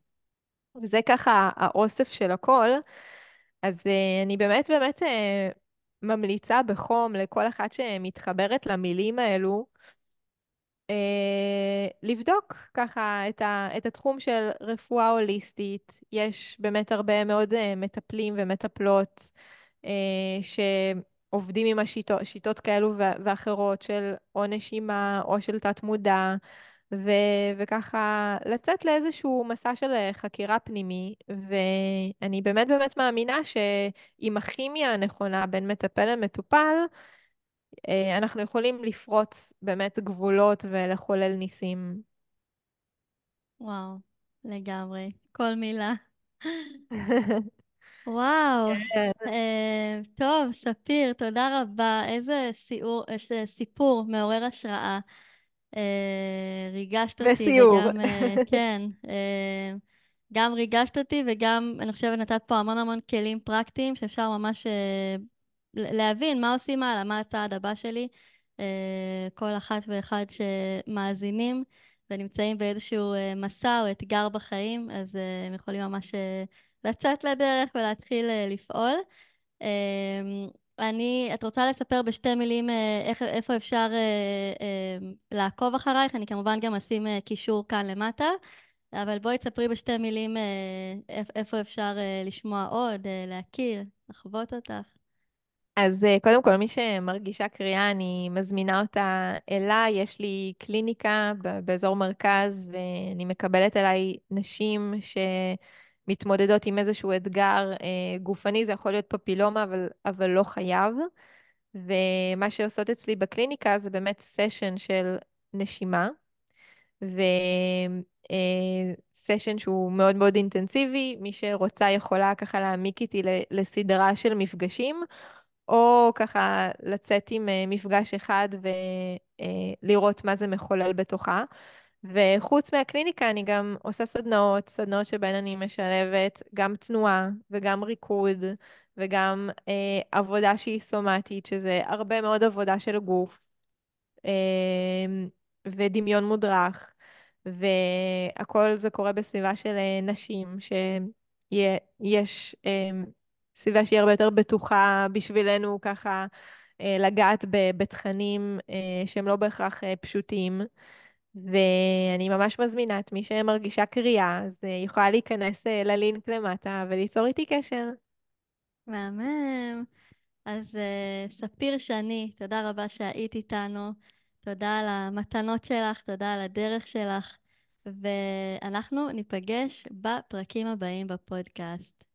וזה ככה האוסף של הכל. אז אני באמת באמת ממליצה בחום לכל אחת שמתחברת למילים האלו, לבדוק ככה את התחום של רפואה הוליסטית. יש באמת הרבה מאוד מטפלים ומטפלות שעובדים עם שיטות כאלו ואחרות של או נשימה או של תת-מודע, וככה לצאת לאיזשהו מסע של חקירה פנימי. ואני באמת באמת מאמינה שעם הכימיה הנכונה בין מטפל למטופל, אנחנו יכולים לפרוץ באמת גבולות ולחולל ניסים. וואו, לגמרי, כל מילה. וואו, כן. טוב, ספיר, תודה רבה. איזה סיפור מעורר השראה. ריגשת אותי וסיור. וגם, כן, גם ריגשת אותי וגם, אני חושבת, נתת פה המון המון כלים פרקטיים שאפשר ממש להבין מה עושים הלאה, מה הצעד הבא שלי. כל אחת ואחד שמאזינים ונמצאים באיזשהו מסע או אתגר בחיים, אז הם יכולים ממש לצאת לדרך ולהתחיל לפעול. את רוצה לספר בשתי מילים איפה אפשר לעקוב אחרייך? אני כמובן גם אשים קישור כאן למטה, אבל בואי תספרי בשתי מילים איפה אפשר לשמוע עוד, להכיר, לחוות אותך. אז קודם כל, מי שמרגישה קריאה, אני מזמינה אותה אליי. יש לי קליניקה באזור מרכז, ואני מקבלת אליי נשים שמתמודדות עם איזשהו אתגר גופני, זה יכול להיות פפילומה, אבל לא חייב. ומה שעושות אצלי בקליניקה זה באמת סשן של נשימה, וסשן שהוא מאוד מאוד אינטנסיבי. מי שרוצה יכולה ככה להעמיק איתי לסדרה של מפגשים, או ככה לצאת עם מפגש אחד ולראות מה זה מחולל בתוכה. וחוץ מהקליניקה אני גם עושה סדנאות שבהן אני משלבת גם תנועה וגם ריקוד וגם עבודה שהיא סומטית, שזה הרבה מאוד עבודה של גוף, ודמיון מודרך, והכל זה קורה בסביבה של נשים, שיש סביבה שהיא הרבה יותר בטוחה בשבילנו ככה לגעת בתכנים שהם לא בהכרח פשוטים. ואני ממש מזמינה את מי שמרגישה קריאה, אז יכולה להיכנס ללינק למטה וליצור איתי קשר. מהמם. אז ספיר שני, תודה רבה שהיית איתנו. תודה על המתנות שלך, תודה על הדרך שלך, ואנחנו ניפגש בפרקים הבאים בפודקאסט.